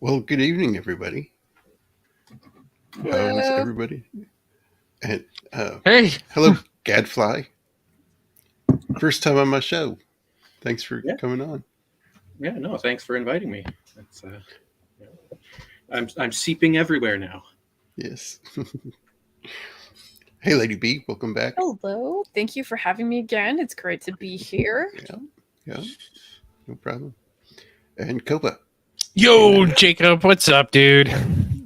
Well, good evening, everybody. How is Hello. everybody? And Hey, hello, Gadfly. First time on my show. Thanks for Yeah. coming on. Yeah, no, thanks for inviting me. It's, I'm seeping everywhere now. Yes. Hey, Lady B, welcome back. Hello. Thank you for having me again. It's great to be here. Yeah, no problem. And Copa. yo, Jacob, what's up, dude?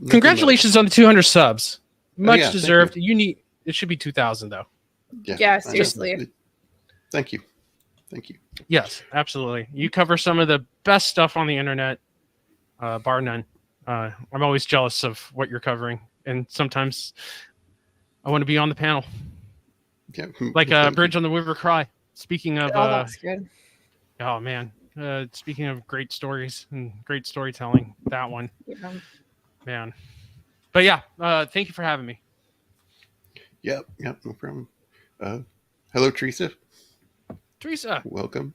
Congratulations on the 200 subs. Much deserved. You need it should be 2,000 though. Yeah, seriously. Thank you. Yes, absolutely. You cover some of the best stuff on the internet, bar none. I'm always jealous of what you're covering, and sometimes I want to be on the panel. Yeah, like Bridge on the River Cry. Speaking of, that's good. Oh man, speaking of great stories and great storytelling, that one, man. But yeah, thank you for having me. Yep, no problem. Hello, Teresa. Teresa, welcome.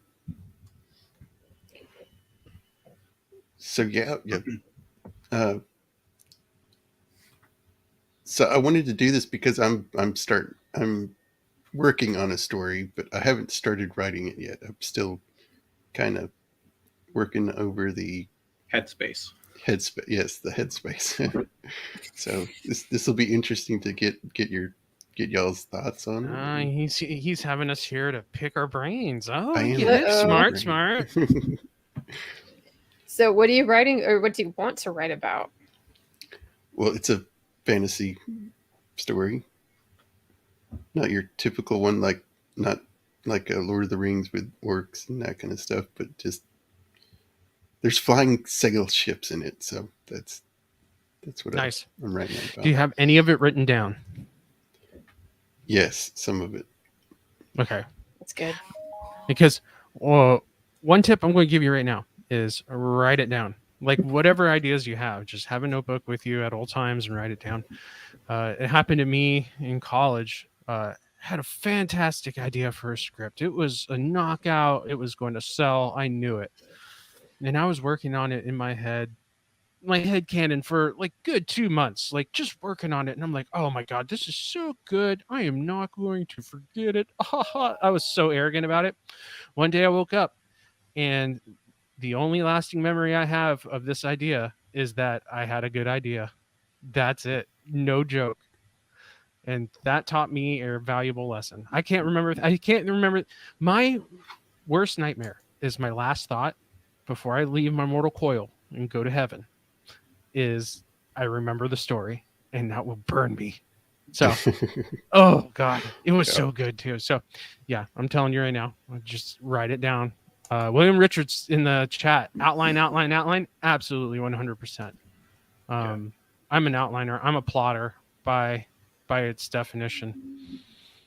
So yeah. So I wanted to do this because I'm working on a story, but I haven't started writing it yet. I'm still kind of working over the headspace. Yes, the headspace. So this will be interesting to get y'all's thoughts on it. He's having us here to pick our brains. Oh, I get it. Smart. So what are you writing, or what do you want to write about? Well, it's a fantasy story. Not your typical one, not like a Lord of the Rings with orcs and that kind of stuff, but just there's flying sail ships in it, so that's what nice. I'm writing about. Do you have any of it written down? Yes, some of it. Okay, that's good. Because one tip I'm going to give you right now is write it down. Like whatever ideas you have, just have a notebook with you at all times and write it down. It happened to me in college. Had a fantastic idea for a script. It was a knockout. It was going to sell. I knew it. And I was working on it in my head canon for like good 2 months, like just working on it. And I'm like, oh my God, this is so good. I am not going to forget it. I was so arrogant about it. One day I woke up and the only lasting memory I have of this idea is that I had a good idea. That's it. No joke. And that taught me a valuable lesson. I can't remember. My worst nightmare is my last thought before I leave my mortal coil and go to heaven is I remember the story and that will burn me. So, oh God, it was so good too. So yeah, I'm telling you right now, just write it down. William Richards in the chat, outline. Absolutely 100%. I'm an outliner. I'm a plotter by its definition.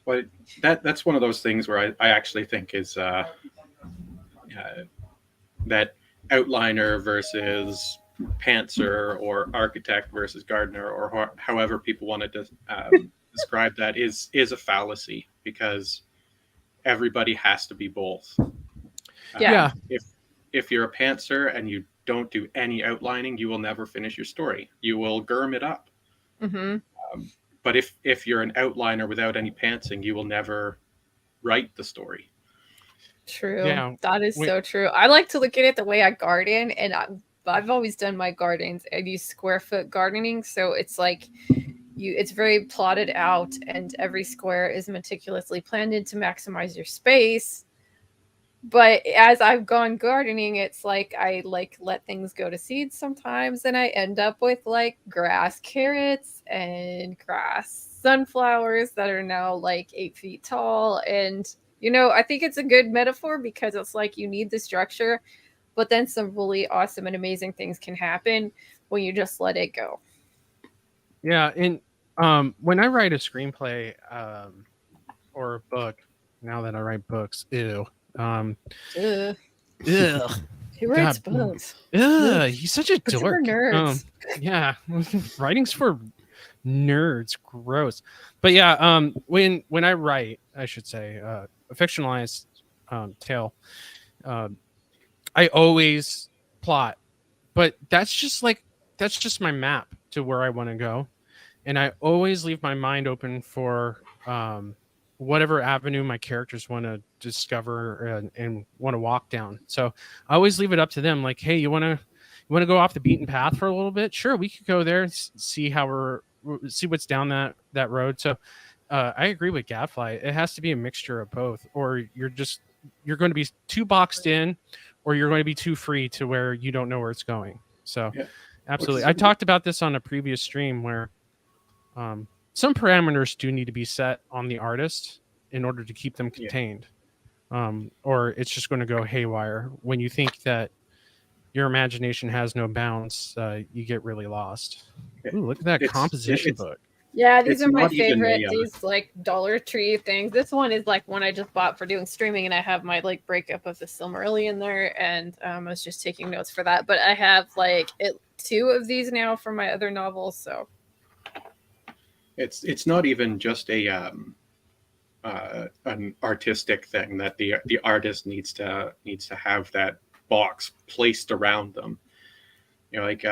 But that's one of those things where I actually think is that outliner versus pantser or architect versus gardener or however people want to describe that is a fallacy, because everybody has to be both. Yeah. If you're a pantser and you don't do any outlining, you will never finish your story. You will germ it up. Mm-hmm. But if you're an outliner without any pantsing, you will never write the story. True. Yeah. That is so true. I like to look at it the way I garden, and I've always done my gardens. I use square foot gardening, so it's like it's very plotted out, and every square is meticulously planned in to maximize your space. But as I've gone gardening, it's like I let things go to seed sometimes, and I end up with like grass carrots and grass sunflowers that are now like 8 feet tall. And I think it's a good metaphor because it's like you need the structure, but then some really awesome and amazing things can happen when you just let it go. Yeah, and when I write a screenplay or a book, now that I write books, ew. Ugh. Who writes books? He's such a dork. For nerds. Yeah, writing's for nerds. Gross. But yeah, when I write, I should say, a fictionalized tale, I always plot But that's just my map to where I want to go, and I always leave my mind open for whatever avenue my characters want to discover and want to walk down. So I always leave it up to them. Like, hey, you want to go off the beaten path for a little bit? Sure, we could go there and see what's down that road. So I agree with Gadfly. It has to be a mixture of both, or you're going to be too boxed in, or you're going to be too free to where you don't know where it's going. So Yeah. absolutely. I talked about this on a previous stream where some parameters do need to be set on the artist in order to keep them contained. Or it's just going to go haywire. When you think that your imagination has no bounds, you get really lost. Ooh, look at that composition book. Yeah, these are my favorite. These like Dollar Tree things. This one is like one I just bought for doing streaming, and I have my like breakup of the Silmarillion there, and I was just taking notes for that. But I have like 2 of these now for my other novels. So it's not even just an artistic thing that the artist needs to have that box placed around them. You know, like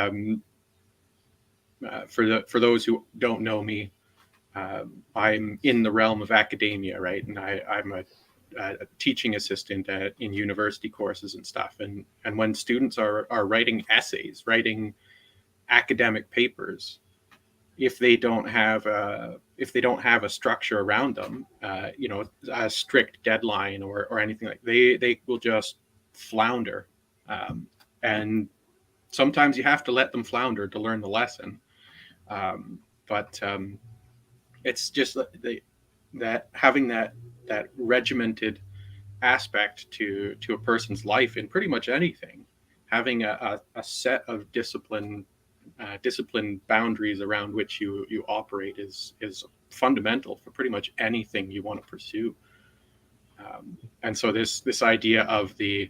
for those who don't know me, I'm in the realm of academia, right? And I'm a teaching assistant in university courses and stuff. And when students are writing essays, writing academic papers, if they don't have a structure around them, a strict deadline or anything like, they will just flounder. And sometimes you have to let them flounder to learn the lesson. But it's just that having that regimented aspect to a person's life in pretty much anything, having a set of discipline boundaries around which you operate is fundamental for pretty much anything you want to pursue. And so this idea of the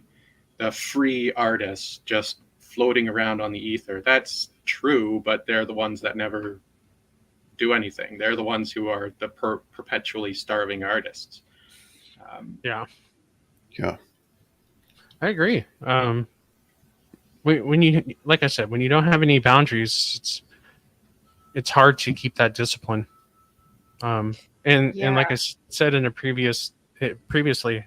free artists just floating around on the ether, that's true, but they're the ones that never do anything. They're the ones who are the perpetually starving artists. Yeah, I agree. When you, like I said, when you don't have any boundaries, it's hard to keep that discipline. And like I said in a previously,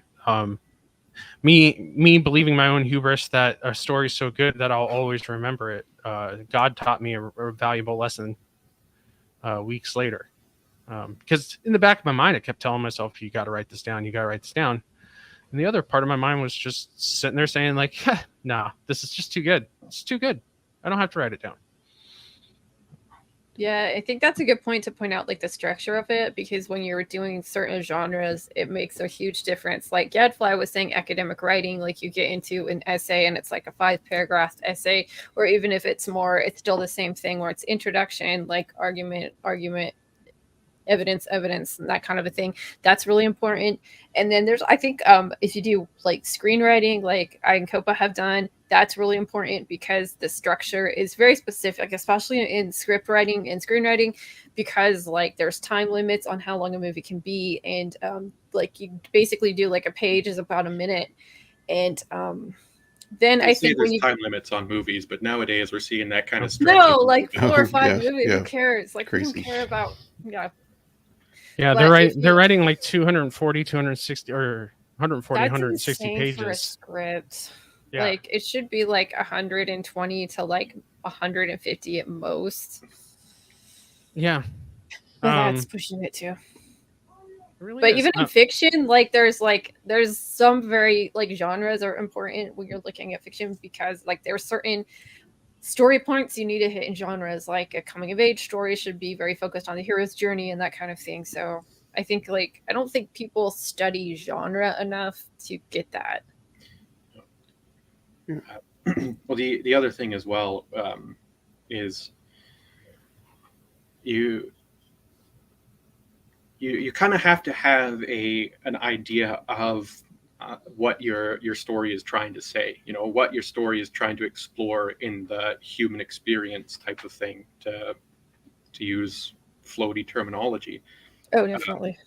me believing my own hubris that a story is so good that I'll always remember it. God taught me a valuable lesson weeks later, because in the back of my mind I kept telling myself, you got to write this down, and the other part of my mind was just sitting there saying like, nah, this is just too good, it's too good, I don't have to write it down. Yeah, I think that's a good point to point out, like the structure of it, because when you're doing certain genres, it makes a huge difference. Like Gadfly was saying, academic writing, like you get into an essay and it's like a 5-paragraph essay, or even if it's more, it's still the same thing where it's introduction, like argument, evidence, and that kind of a thing. That's really important. And then there's, I think, if you do like screenwriting, like I and Copa have done, that's really important because the structure is very specific, especially in script writing and screenwriting, because like there's time limits on how long a movie can be, and like you basically do like a page is about a minute, and then I think there's time limits on movies, but nowadays we're seeing that kind of structure. No, like 4 or 5 movies. Who cares? Like, crazy. Who don't care about they're writing like 240, 260, or 140, 160 pages for a script. Yeah. Like it should be like 120 to like 150 at most. Yeah. But that's pushing it too. Really but even in fiction, like there's some very like genres are important when you're looking at fiction, because like there are certain story points you need to hit in genres. Like a coming of age story should be very focused on the hero's journey and that kind of thing. So I think like I don't think people study genre enough to get that. Well, the other thing as well is you kind of have to have an idea of what your story is trying to say. You know, what your story is trying to explore in the human experience type of thing, to use floaty terminology. Oh, definitely.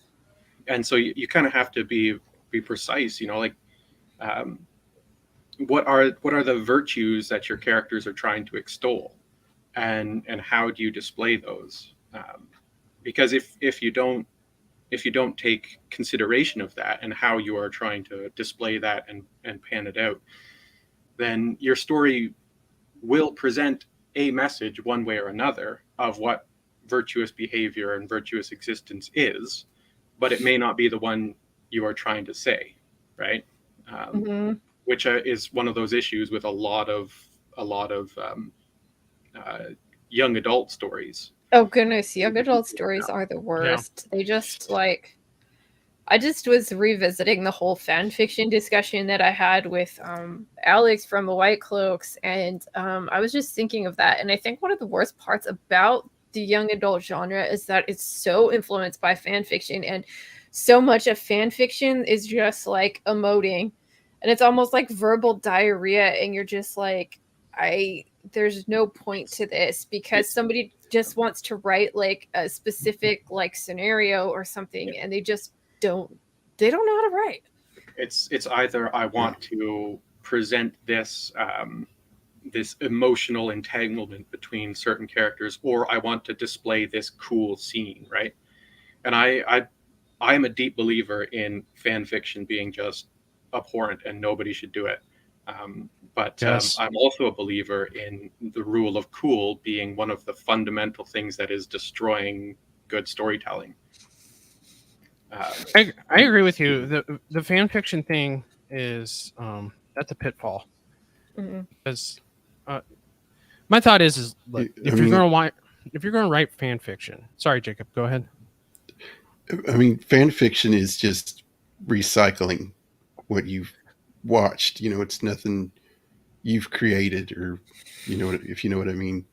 And so you kind of have to be precise. You know, like what are the virtues that your characters are trying to extol, and how do you display those? Because if you don't take consideration of that and how you are trying to display that and pan it out, then your story will present a message one way or another of what virtuous behavior and virtuous existence is, but it may not be the one you are trying to say, right? Which is one of those issues with a lot of young adult stories. Oh goodness, young adult stories are the worst. Yeah. They just like, I just was revisiting the whole fan fiction discussion that I had with Alex from the White Cloaks, and I was just thinking of that. And I think one of the worst parts about the young adult genre is that it's so influenced by fan fiction, and so much of fan fiction is just like emoting, and it's almost like verbal diarrhea, and you're just like, there's no point to this, because somebody just wants to write like a specific like scenario or something, and they don't know how to write. It's either I want to present this this emotional entanglement between certain characters, or I want to display this cool scene, right? And I am a deep believer in fan fiction being just abhorrent and nobody should do it. But yes. I'm also a believer in the rule of cool being one of the fundamental things that is destroying good storytelling. I agree with you. The fan fiction thing is that's a pitfall. Because my thought is look, if you're going to write fan fiction, sorry, Jacob, go ahead. I mean, fan fiction is just recycling what you've watched. You know, it's nothing you've created, or if you know what I mean.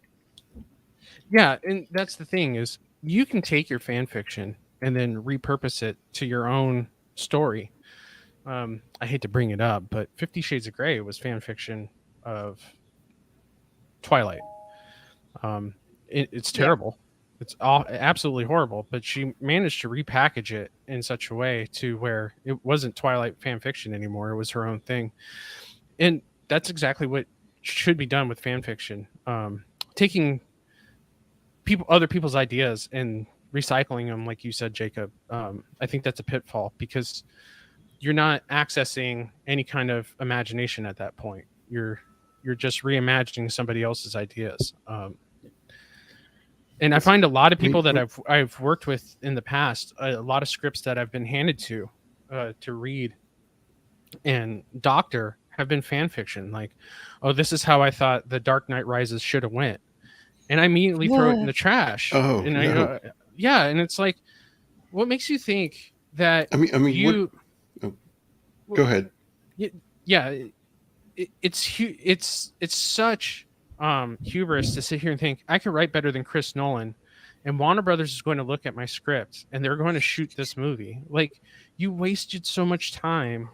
Yeah, and that's the thing is you can take your fan fiction and then repurpose it to your own story. I hate to bring it up, but 50 Shades of Grey was fan fiction of Twilight. It's terrible. Yeah. It's absolutely horrible, but she managed to repackage it in such a way to where it wasn't Twilight fan fiction anymore. It was her own thing. And that's exactly what should be done with fan fiction. Taking other people's ideas and recycling them, like you said, Jacob. I think that's a pitfall, because you're not accessing any kind of imagination at that point. You're just reimagining somebody else's ideas. And I find a lot of people that I've worked with in the past, a lot of scripts that I've been handed to read and doctor have been fan fiction. Like, oh, this is how I thought The Dark Knight Rises should have went. And I immediately throw it in the trash. Oh, and no. And it's like, what makes you think that? I mean, go ahead. Yeah, it's such hubris to sit here and think I could write better than Chris Nolan, and Warner Brothers is going to look at my script and they're going to shoot this movie. Like, you wasted so much time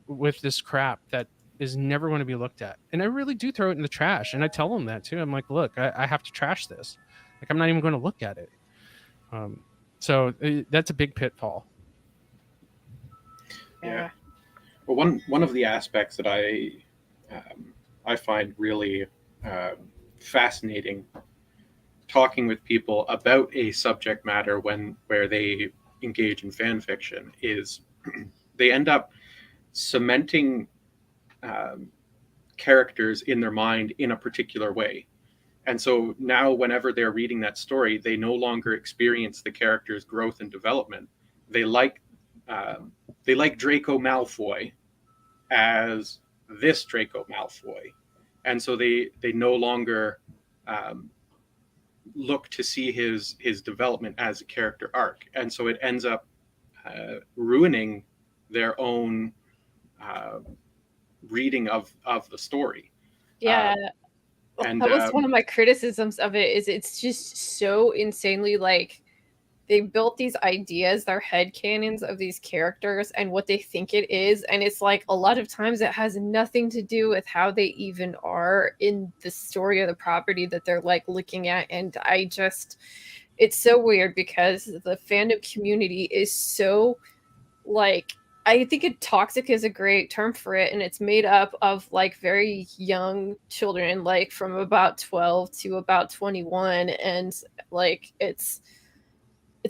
with this crap that is never going to be looked at. And I really do throw it in the trash, and I tell them that too. I'm like, look, I have to trash this. Like, I'm not even going to look at it. So that's a big pitfall. Yeah. Well, one of the aspects that I find really fascinating talking with people about a subject matter where they engage in fan fiction is they end up cementing characters in their mind in a particular way. And so now whenever they're reading that story, they no longer experience the character's growth and development. They like Draco Malfoy as this Draco Malfoy. And so they no longer look to see his development as a character arc. And so it ends up ruining their own reading of the story. Yeah. And that was one of my criticisms of it, is it's just so insanely like they built these ideas, their headcanons of these characters and what they think it is. And it's like a lot of times it has nothing to do with how they even are in the story of the property that they're like looking at. And it's so weird because the fandom community is so like, I think toxic is a great term for it, and it's made up of like very young children, like from about 12 to about 21, and like it's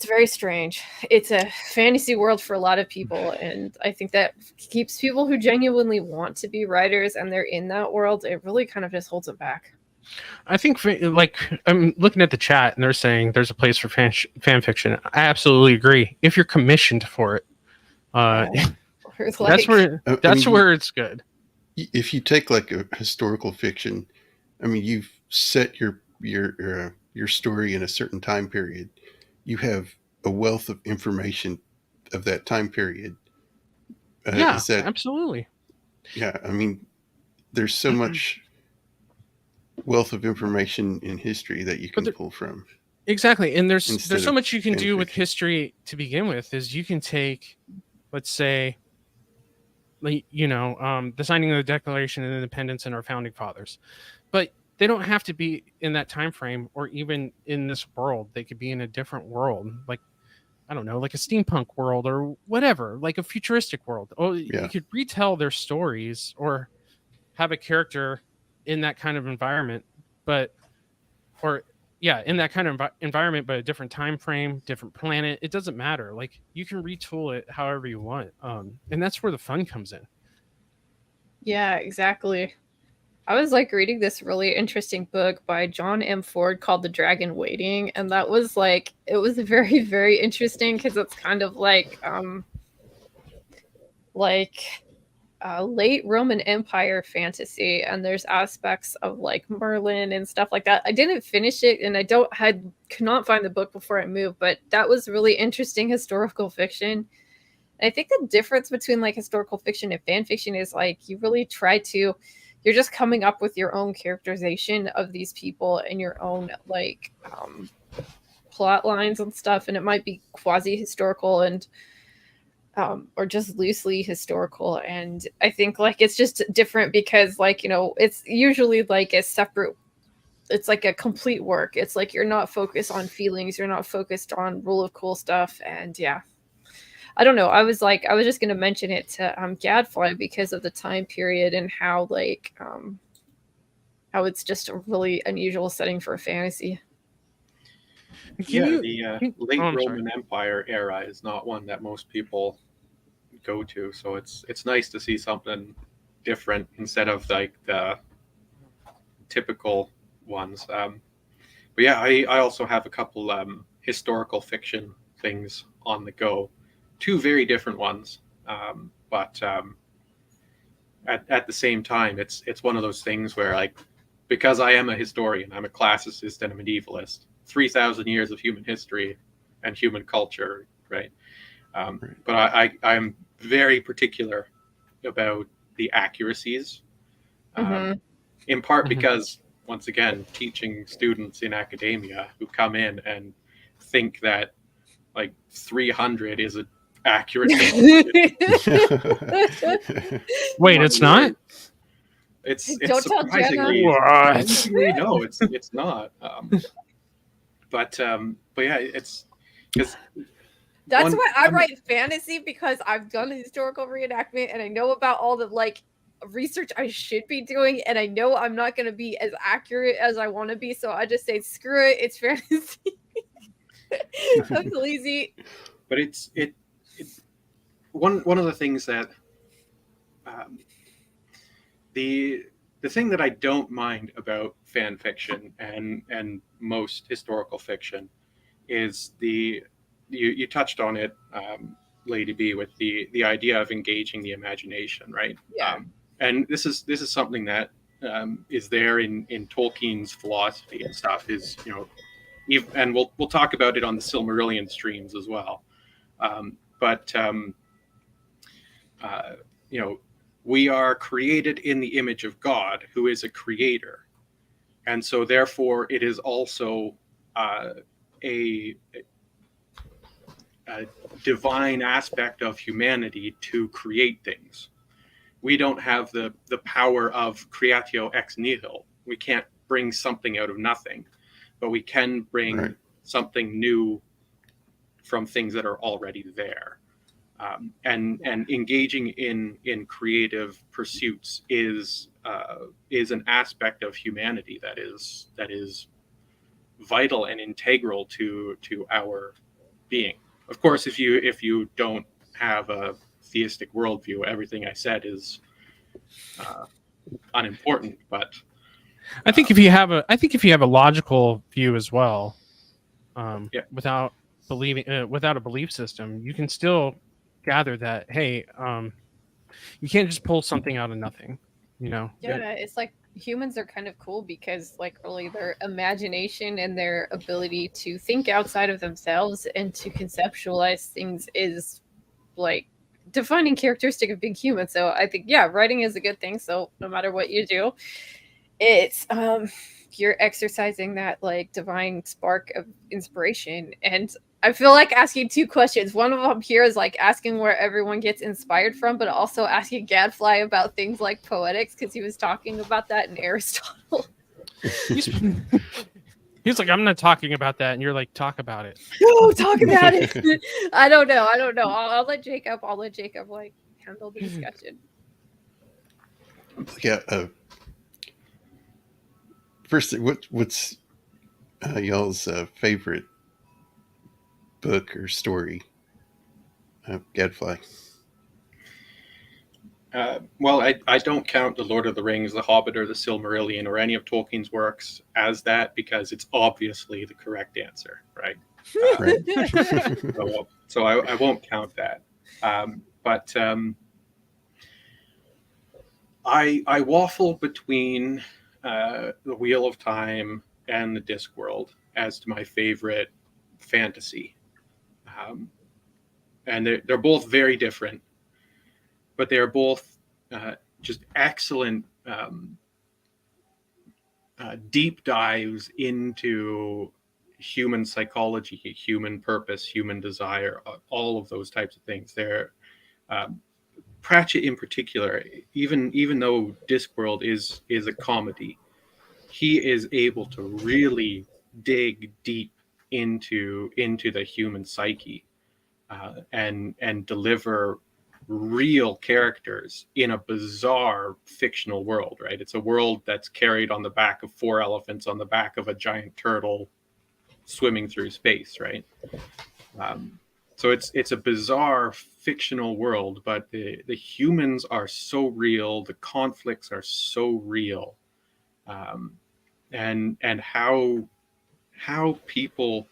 very strange. It's a fantasy world for a lot of people, and I think that keeps people who genuinely want to be writers and they're in that world, it really kind of just holds it back. I think, like, I'm looking at the chat and they're saying there's a place for fan fiction. I absolutely agree. If you're commissioned for it, that's where it's good. If you take like a historical fiction, I mean, you've set your story in a certain time period. You have a wealth of information of that time period. Absolutely. Yeah, I mean, there's so much wealth of information in history that you can pull from. Exactly, and there's so much you can do with history to begin with. Is you can take, let's say, the signing of the Declaration of Independence and our founding fathers, but they don't have to be in that time frame or even in this world. They could be in a different world, like, I don't know, like a steampunk world or whatever, like a futuristic world. You could retell their stories or have a character in that kind of environment, in that kind of environment, but a different time frame, different planet. It doesn't matter. Like, you can retool it however you want, and that's where the fun comes in. Yeah, exactly. I was like reading this really interesting book by John M. Ford called The Dragon Waiting, and that was like, it was very, very interesting because it's kind of like late Roman Empire fantasy, and there's aspects of like Merlin and stuff like that. I didn't finish it, and could not find the book before I moved, but that was really interesting historical fiction. And I think the difference between like historical fiction and fan fiction is like you really try to, you're just coming up with your own characterization of these people and your own like plot lines and stuff, and it might be quasi historical and or just loosely historical. And I think like it's just different because like, it's usually like a separate, it's like a complete work. It's like you're not focused on feelings, you're not focused on rule of cool stuff. And yeah, I don't know. I was just going to mention it to Gadfly because of the time period and how like how it's just a really unusual setting for a fantasy. The late Roman Empire era is not one that most people go to, so it's nice to see something different instead of like the typical ones. But yeah, I also have a couple historical fiction things on the go, two very different ones, but at the same time, it's one of those things where, like, because I am a historian, I'm a classicist and a medievalist, 3,000 years of human history and human culture, right? But I'm very particular about the accuracies, in part because, once again, teaching students in academia who come in and think that like 300 is an accurate Wait, it's not? It's Don't surprisingly no, it's not. But yeah, it's because that's why I write fantasy, because I've done a historical reenactment and I know about all the like research I should be doing, and I know I'm not going to be as accurate as I want to be, so I just say screw it, it's fantasy. I'm lazy. But it's one of the things that the thing that I don't mind about fan fiction and most historical fiction is you touched on it, Lady B, with the idea of engaging the imagination, right? Yeah. And this is something that is there in Tolkien's philosophy and stuff. Is and we'll talk about it on the Silmarillion streams as well. But we are created in the image of God, who is a creator, and so therefore it is also a divine aspect of humanity to create things. We don't have the power of creatio ex nihilo. We can't bring something out of nothing, but we can bring something new from things that are already there. and engaging in creative pursuits is an aspect of humanity that is vital and integral to our being. Of course, if you don't have a theistic worldview, everything I said is unimportant. But I think if you have a logical view as well, Yeah. without without a belief system, you can still gather that, hey, you can't just pull something out of nothing, you know. Yeah, it's like humans are kind of cool because, like, really their imagination and their ability to think outside of themselves and to conceptualize things is like defining characteristic of being human. So I think, yeah, writing is a good thing. So no matter what you do, it's you're exercising that like divine spark of inspiration. And I feel like asking two questions. One of them here is like asking where everyone gets inspired from, but also asking Gadfly about things like poetics, because he was talking about that in Aristotle. He's like, I'm not talking about that, and you're like, talk about it. No, talk about it. I don't know. I'll let Jacob like handle the discussion. Yeah. First, what's y'all's favorite book or story of Gadfly? Well, I don't count The Lord of the Rings, The Hobbit, or The Silmarillion, or any of Tolkien's works as that, because it's obviously the correct answer, right? Right. So I won't count that. But I waffle between The Wheel of Time and the Discworld as to my favorite fantasy. And they're both very different, but they are both just excellent deep dives into human psychology, human purpose, human desire, all of those types of things. They're Pratchett in particular, even though Discworld is a comedy, he is able to really dig deep into the human psyche and deliver real characters in a bizarre fictional world, right? It's a world that's carried on the back of 4 elephants on the back of a giant turtle swimming through space, right? So it's a bizarre fictional world, but the humans are so real, the conflicts are so real, and how people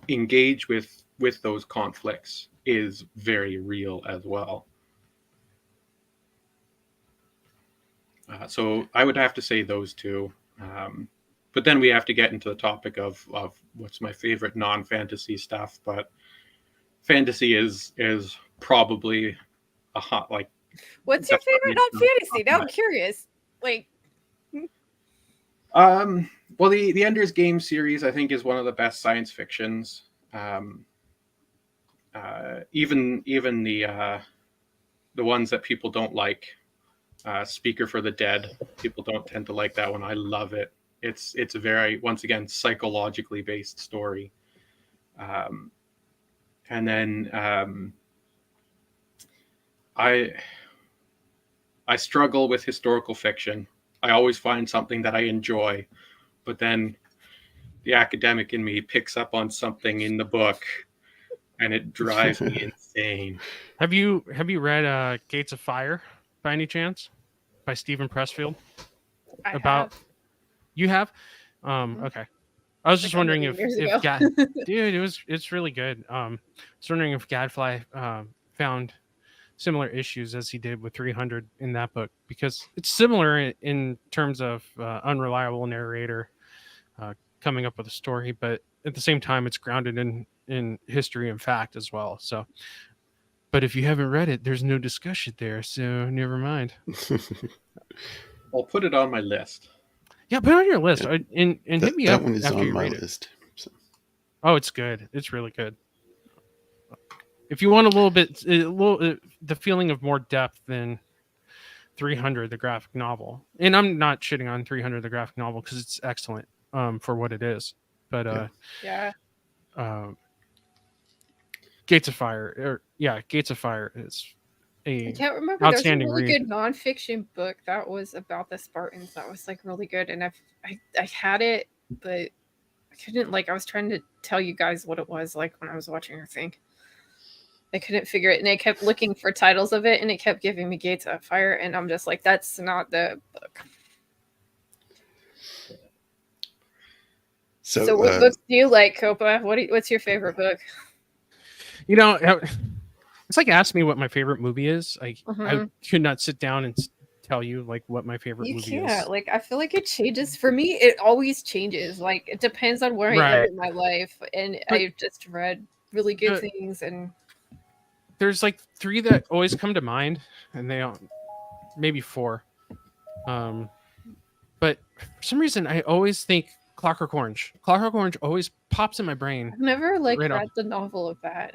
engage with those conflicts is very real as well. So I would have to say those two. But then we have to get into the topic of what's my favorite non-fantasy stuff. But fantasy is probably a hot, like. What's your favorite non-fantasy? Now I'm curious. Like, well, the Ender's Game series, I think, is one of the best science fictions. Even the ones that people don't like, Speaker for the Dead, people don't tend to like that one. I love it. It's a very, once again, psychologically based story. And then I struggle with historical fiction. I always find something that I enjoy, but then the academic in me picks up on something in the book, and it drives me insane. Have you read Gates of Fire by any chance, by Stephen Pressfield? You have? Okay. I was just wondering if dude, it's really good. I was wondering if Gadfly found similar issues as he did with 300 in that book, because it's similar in terms of unreliable narrator coming up with a story, but at the same time it's grounded in history and fact as well. So, but if you haven't read it, there's no discussion there, so never mind. I'll put it on my list. Yeah, put it on your list. Yeah. And hit me up. That one is on my list. So. Oh, it's good. It's really good. If you want a little the feeling of more depth than 300, the graphic novel, and I'm not shitting on 300, the graphic novel, because it's excellent for what it is. But yeah. Gates of Fire, Gates of Fire is I can't remember. There's a outstanding really read. good nonfiction book that was about the Spartans. That was like really good, and I had it, but I couldn't I was trying to tell you guys what it was like when I was watching your thing. I couldn't figure it, and I kept looking for titles of it, and it kept giving me Gates of Fire, and I'm just like, that's not the book. So what books do you like, Copa? What's your favorite book? You know, it's like asking me what my favorite movie is. I could not sit down and tell you like what my favorite movie is. Like, I feel like it changes. For me, it always changes. Like, it depends on where I am in my life, and I've just read really good things. And there's like 3 that always come to mind, and they maybe 4. But for some reason, I always think Clockwork Orange. Clockwork Orange always pops in my brain. I've never read the novel of that.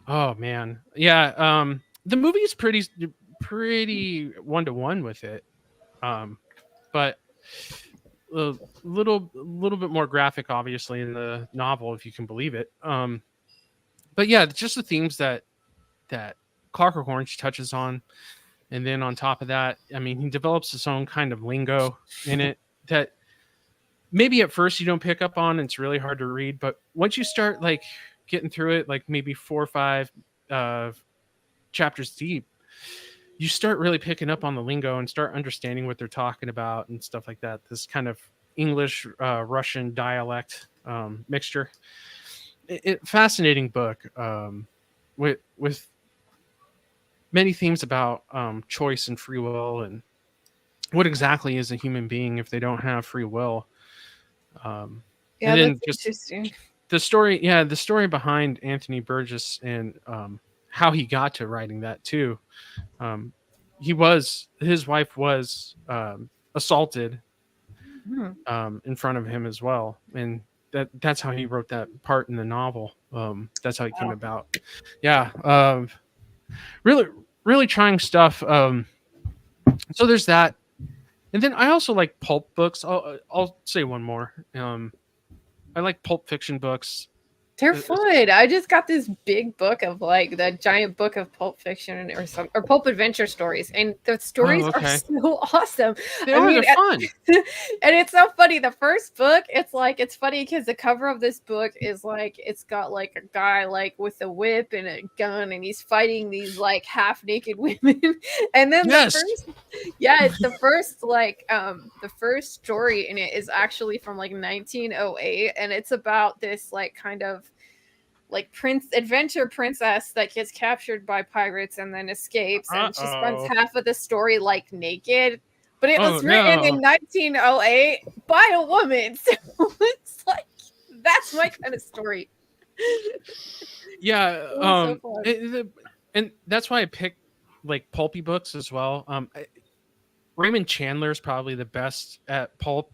Oh man, yeah. The movie is pretty 1-to-1 with it, but a little bit more graphic, obviously, in the novel, if you can believe it. But yeah, just the themes that Clockwork Orange touches on, and then on top of that, I mean, he develops his own kind of lingo in it that maybe at first you don't pick up on. It's really hard to read, but once you start like getting through it, like maybe 4 or 5 chapters deep, you start really picking up on the lingo and start understanding what they're talking about and stuff like that. This kind of English Russian dialect mixture. Fascinating book with many themes about choice and free will, and what exactly is a human being if they don't have free will. And then that's interesting. The story behind Anthony Burgess and how he got to writing that too. His wife was assaulted in front of him as well, and that's how he wrote that part in the novel. That's how it came about. Yeah, really trying stuff. So there's that, and then I also like pulp books. I'll say one more. I like pulp fiction books. They're fun. I just got this big book of like the giant book of pulp fiction or pulp adventure stories, and the stories are so awesome. They're fun. And it's so funny. The first book, it's funny because the cover of this book is like it's got like a guy like with a whip and a gun, and he's fighting these like half naked women. And then the first story in it is actually from like 1908, and it's about this like kind of like adventure princess that gets captured by pirates and then escapes, and she spends half of the story like naked, but it was written in 1908 by a woman, so it's like that's my kind of story. And that's why I picked like pulpy books as well. Raymond Chandler is probably the best at pulp.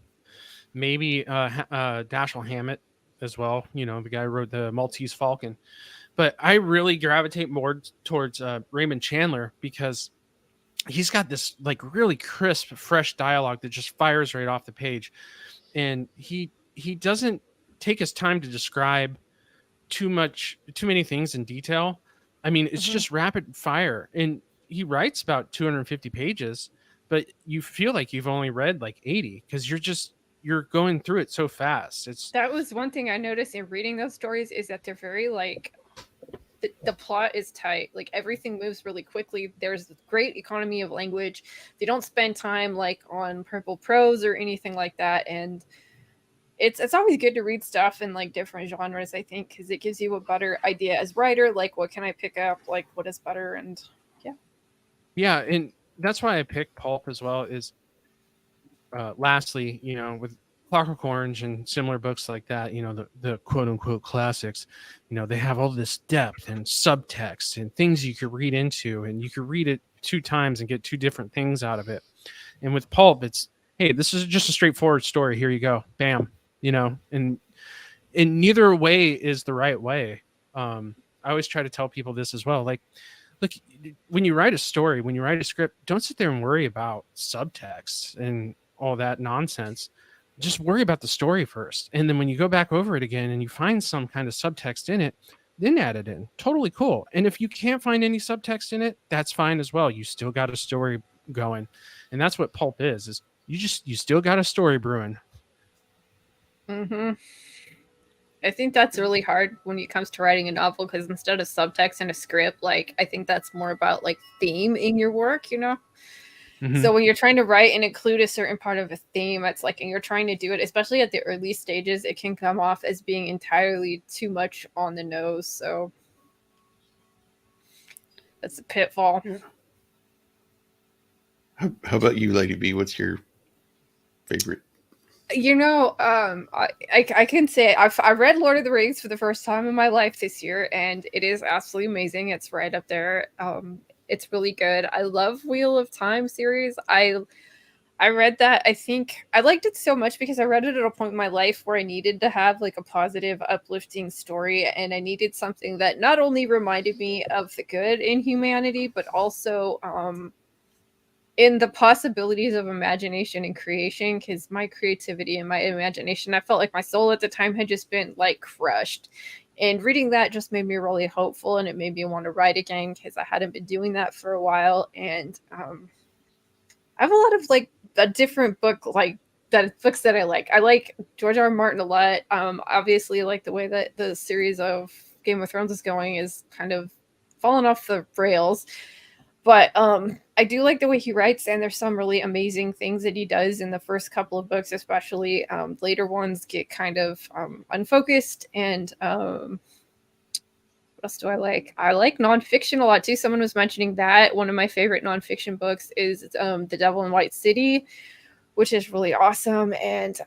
Maybe Dashiell Hammett as well, the guy who wrote the Maltese Falcon. But I really gravitate more towards Raymond Chandler because he's got this like really crisp, fresh dialogue that just fires right off the page, and he doesn't take his time to describe too many things in detail. I mean, it's just rapid fire, and he writes about 250 pages, but you feel like you've only read like 80 because you're going through it so fast. That was one thing I noticed in reading those stories, is that they're very like the plot is tight. Like everything moves really quickly. There's great economy of language. They don't spend time like on purple prose or anything like that. And it's always good to read stuff in like different genres, I think, because it gives you a better idea as writer, like what can I pick up, like what is better, and yeah, and that's why I picked pulp as well. Is lastly, with Clockwork Orange and similar books like that, the quote unquote classics, they have all this depth and subtext and things you could read into, and you could read it 2 times and get 2 different things out of it. And with pulp, it's, hey, this is just a straightforward story. Here you go. Bam. And neither way is the right way. I always try to tell people this as well. Like, look, when you write a story, when you write a script, don't sit there and worry about subtext and all that nonsense. Just worry about the story first. And then when you go back over it again and you find some kind of subtext in it, then add it in. Totally cool. And if you can't find any subtext in it, that's fine as well. You still got a story going. And that's what pulp is you still got a story brewing. Mm-hmm. I think that's really hard when it comes to writing a novel, because instead of subtext and a script, like I think that's more about like theme in your work, you know? Mm-hmm. So when you're trying to write and include a certain part of a theme, it's like, and you're trying to do it, especially at the early stages, it can come off as being entirely too much on the nose. So that's a pitfall. Yeah. How about you, Lady B? What's your favorite? You know, I can say I read Lord of the Rings for the first time in my life this year, and it is absolutely amazing. It's right up there. It's really good. I love Wheel of Time series. I read that. I think I liked it so much because I read it at a point in my life where I needed to have like a positive, uplifting story, and I needed something that not only reminded me of the good in humanity, but also in the possibilities of imagination and creation, because my creativity and my imagination, I felt like my soul at the time had just been like crushed. And reading that just made me really hopeful, and it made me want to write again because I hadn't been doing that for a while. And I have a lot of like a different book, like that books that I like. I like George R. R. Martin a lot. Obviously, like the way that the series of Game of Thrones is going is kind of fallen off the rails. But I do like the way he writes, and there's some really amazing things that he does in the first couple of books, especially. Later ones get kind of unfocused. And what else do I like? I like nonfiction a lot too. Someone was mentioning that one of my favorite nonfiction books is The Devil in White City, which is really awesome. And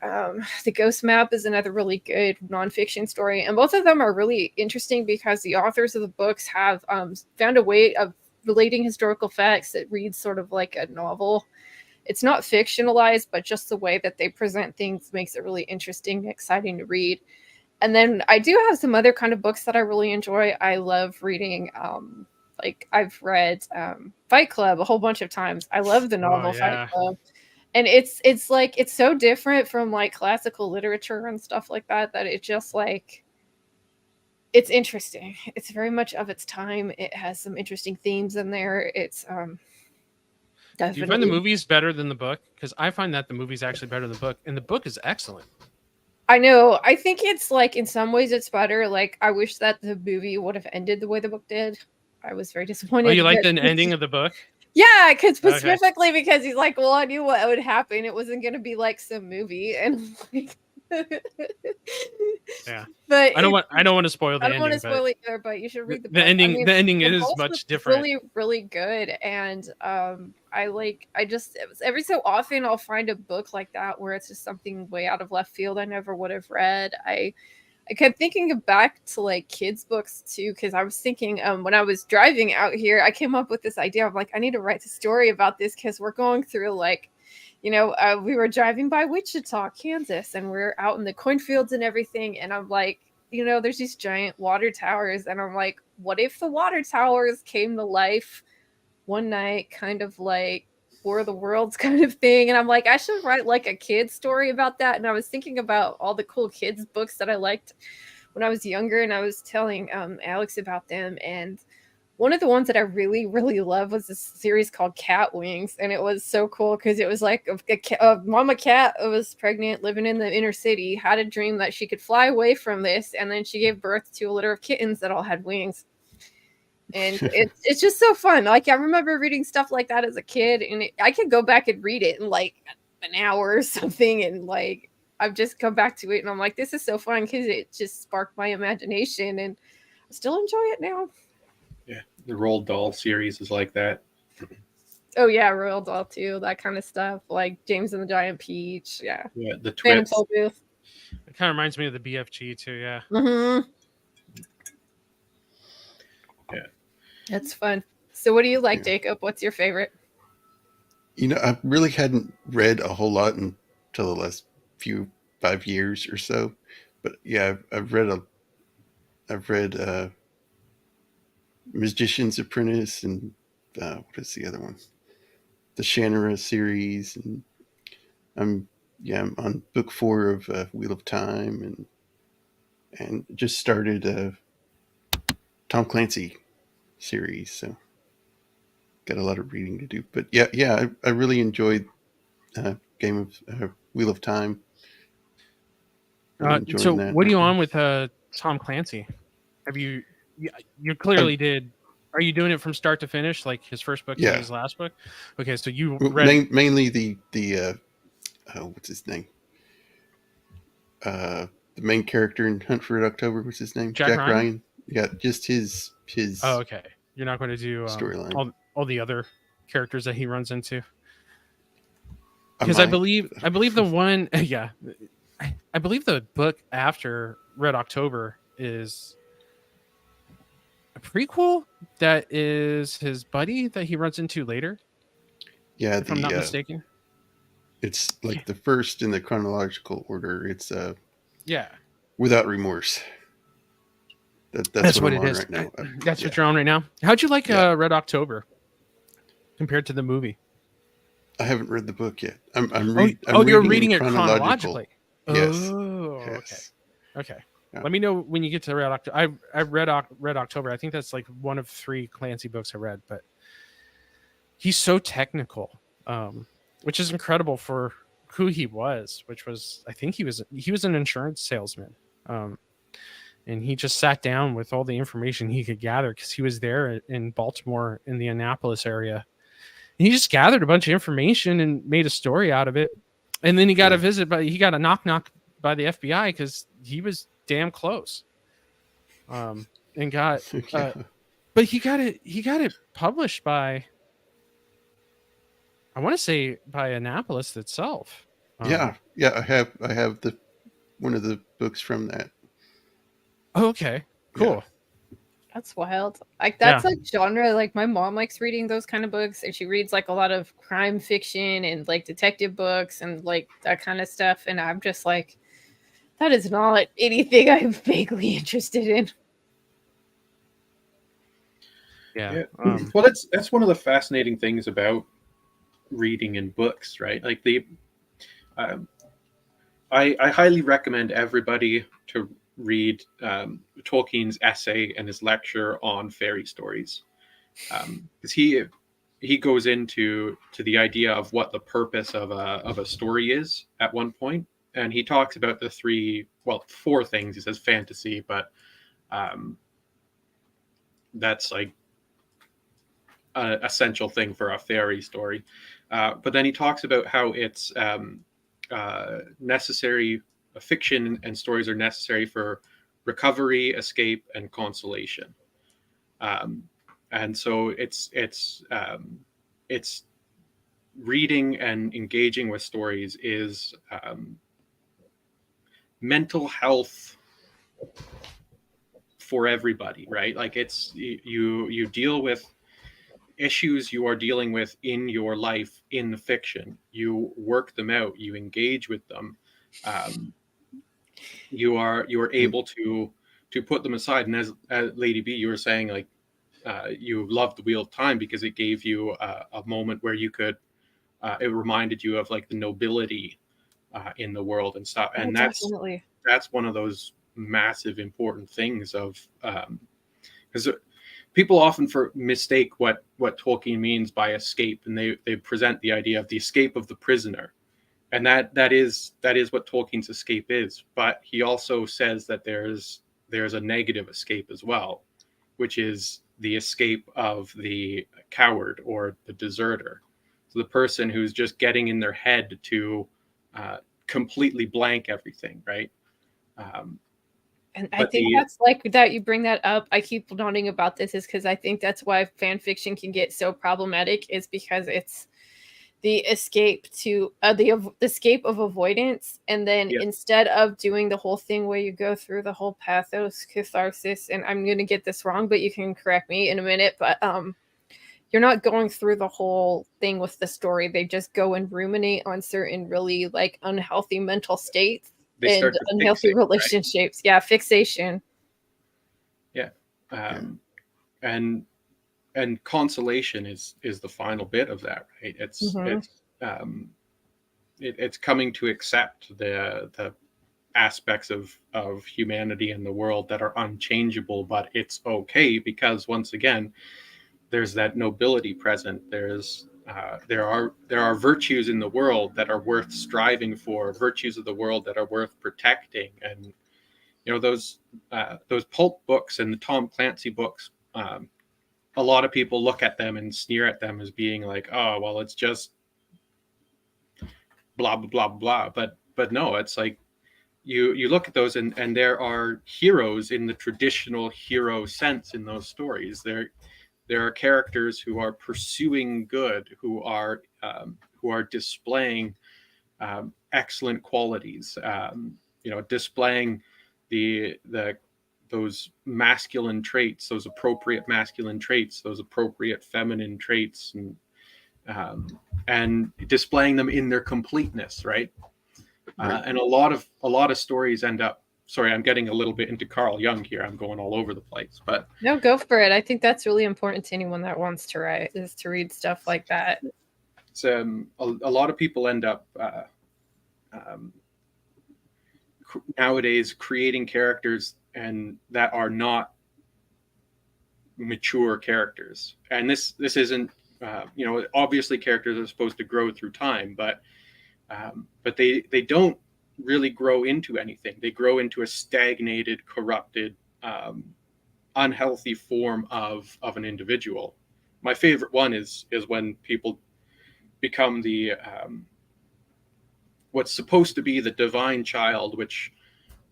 The Ghost Map is another really good nonfiction story. And both of them are really interesting because the authors of the books have found a way of relating historical facts that reads sort of like a novel. It's not fictionalized, but just the way that they present things makes it really interesting and exciting to read. And then I do have some other kind of books that I really enjoy. I love reading, like I've read Fight Club a whole bunch of times. I love the novel Fight Club. And it's like, it's so different from like classical literature and stuff like that, that it just like, it's interesting. It's very much of its time. It has some interesting themes in there. It's definitely. Do you find the movies better than the book? Because I find that the movie's actually better than the book, and the book is excellent. I know. I think it's like in some ways it's better. Like I wish that the movie would have ended the way the book did. I was very disappointed. Oh, you like the ending of the book? Yeah, because specifically because he's like, well, I knew what would happen. It wasn't going to be like some movie, and like. Yeah, but I don't want to spoil the ending. I don't want to spoil it either, but you should read the book. The ending is much different. Really, really good, and every so often I'll find a book like that where it's just something way out of left field I never would have read. I kept thinking back to like kids' books too, because I was thinking when I was driving out here, I came up with this idea of like I need to write a story about this because we're going through like. You know, we were driving by Wichita, Kansas, and we're out in the cornfields and everything. And I'm like, you know, there's these giant water towers. And I'm like, what if the water towers came to life one night, kind of like War of the Worlds kind of thing? And I'm like, I should write like a kid's story about that. And I was thinking about all the cool kids books that I liked when I was younger. And I was telling Alex about them. And one of the ones that I really, really love was this series called Cat Wings. And it was so cool because it was like a mama cat who was pregnant, living in the inner city, had a dream that she could fly away from this. And then she gave birth to a litter of kittens that all had wings. And it's just so fun. Like, I remember reading stuff like that as a kid. And I could go back and read it in like an hour or something. And like, I've just come back to it. And I'm like, this is so fun because it just sparked my imagination. And I still enjoy it now. Yeah, the Roald Dahl series is like that. Oh yeah, Roald Dahl too, that kind of stuff, like James and the Giant Peach. Yeah, the Twits. It kind of reminds me of the BFG too. Yeah. Mm-hmm. Yeah, that's fun. So, what do you like, Jacob? What's your favorite? You know, I really hadn't read a whole lot until the last 5 years or so, but yeah, I've read Magician's Apprentice and what is the other one? The Shannara series, and I'm on book 4 of Wheel of Time, and just started Tom Clancy series, so got a lot of reading to do. But yeah, I really enjoyed Game of Wheel of Time. Really enjoying So that. what are you on with Tom Clancy? Have you clearly did? Are you doing it from start to finish, like his first book to his last book? Okay, so you read mainly the what's his name? The main character in Hunt for Red October. What's his name? Jack Ryan? Yeah, just his. Oh, okay. You're not going to do storyline. all the other characters that he runs into. Because I believe the one, yeah, I believe the book after Red October is a prequel that is his buddy that he runs into later. Yeah, if I'm not mistaken. It's like the first in the chronological order. It's yeah, Without Remorse. That's what I'm it is. right now. That's what you're on right now. How'd you like Red October compared to the movie? I haven't read the book yet. I'm you're reading it chronologically. Yes. Oh, yes. Okay. Yeah. Let me know when you get to Red October. I read Red October. I think that's like one of 3 Clancy books I read, but he's so technical, which is incredible for who he was. Which was, I think he was an insurance salesman, and he just sat down with all the information he could gather because he was there in Baltimore in the Annapolis area. And he just gathered a bunch of information and made a story out of it. And then he got he got a knock by the FBI because he was damn close. And got, but he got it published by, I want to say by Annapolis itself. Yeah. I have one of the books from that. Oh, okay, cool. Yeah. That's wild. Like that's like genre. Like my mom likes reading those kind of books, and she reads like a lot of crime fiction and like detective books and like that kind of stuff. And I'm just like, that is not anything I'm vaguely interested in. Yeah. Well, that's one of the fascinating things about reading in books, right? Like I highly recommend everybody to read Tolkien's essay and his lecture on fairy stories, because he goes into the idea of what the purpose of a story is at one point, and he talks about the 4 things. He says fantasy, but that's like an essential thing for a fairy story. But then he talks about how it's necessary. Fiction and stories are necessary for recovery, escape, and consolation. And so it's reading and engaging with stories is mental health for everybody, right? Like it's you deal with issues you are dealing with in your life in the fiction. You work them out. You engage with them. You are able to put them aside. And as Lady B, you were saying, like you loved the Wheel of Time because it gave you a moment where you could. It reminded you of like the nobility in the world and stuff. And that's one of those massive important things of because people often mistake what Tolkien means by escape, and they present the idea of the escape of the prisoner. And that is what Tolkien's escape is. But he also says that there's a negative escape as well, which is the escape of the coward or the deserter. So the person who's just getting in their head to completely blank everything, right? And I think that's like that you bring that up. I keep nodding about this is because I think that's why fan fiction can get so problematic, is because it's the escape to the escape of avoidance, and then instead of doing the whole thing where you go through the whole pathos catharsis, and I'm gonna get this wrong, but you can correct me in a minute, but you're not going through the whole thing with the story. They just go and ruminate on certain really like unhealthy mental states and unhealthy relationships. Right? Yeah, fixation. Yeah, and consolation is the final bit of that, right? It's coming to accept the aspects of humanity and the world that are unchangeable, but it's okay because once again, there's that nobility present. There are virtues in the world that are worth striving for, virtues of the world that are worth protecting. And those pulp books and the Tom Clancy books, a lot of people look at them and sneer at them as being like, oh well, it's just blah blah blah blah. But no, it's like you look at those and there are heroes in the traditional hero sense in those stories. There are characters who are pursuing good, who are displaying excellent qualities, displaying those masculine traits, those appropriate masculine traits, those appropriate feminine traits, and displaying them in their completeness, right? And a lot of stories end up. Sorry, I'm getting a little bit into Carl Jung here. I'm going all over the place, but no, go for it. I think that's really important to anyone that wants to write, is to read stuff like that. It's a lot of people end up nowadays creating characters and that are not mature characters. And this isn't obviously characters are supposed to grow through time, but they don't really grow into anything. They grow into a stagnated, corrupted, unhealthy form of an individual. My favorite one is when people become the what's supposed to be the divine child, which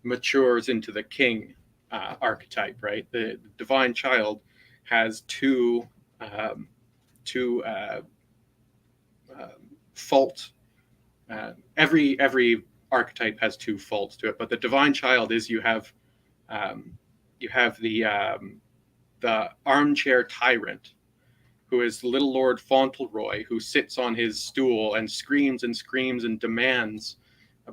matures into the king archetype, right? The divine child has two fault. Every archetype has two faults to it, but the divine child is you have the armchair tyrant, who is little Lord Fauntleroy, who sits on his stool and screams and demands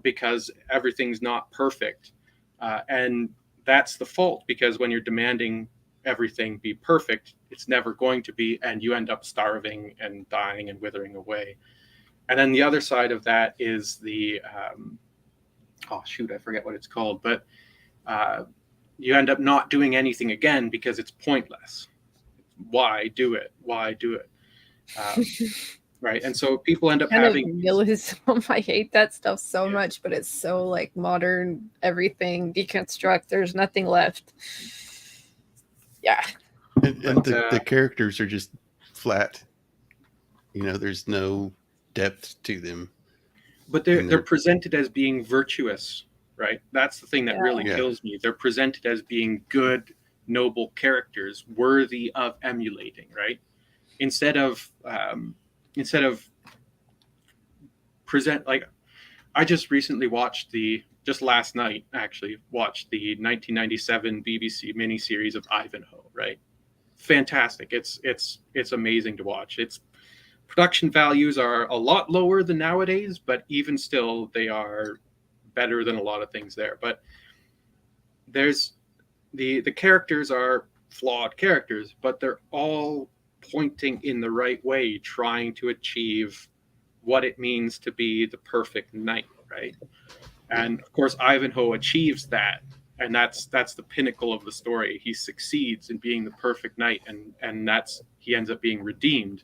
because everything's not perfect. And that's the fault, because when you're demanding everything be perfect, it's never going to be, and you end up starving and dying and withering away. And then the other side of that is the, I forget what it's called, but you end up not doing anything again because it's pointless. Why do it? Right. And so people end up having nihilism. I hate that stuff so much, but it's so like modern, everything deconstruct, there's nothing left. Yeah. And the characters are just flat. There's no depth to them. But they're presented as being virtuous, right? That's the thing that really kills me. They're presented as being good, noble characters worthy of emulating, right? Instead of present, like, I just recently just last night actually watched the 1997 BBC miniseries of Ivanhoe, right? Fantastic. It's amazing to watch. Its production values are a lot lower than nowadays, but even still they are better than a lot of things there. But there's the characters are flawed characters, but they're all pointing in the right way, trying to achieve what it means to be the perfect knight, right? And of course, Ivanhoe achieves that, and that's the pinnacle of the story. He succeeds in being the perfect knight, and he ends up being redeemed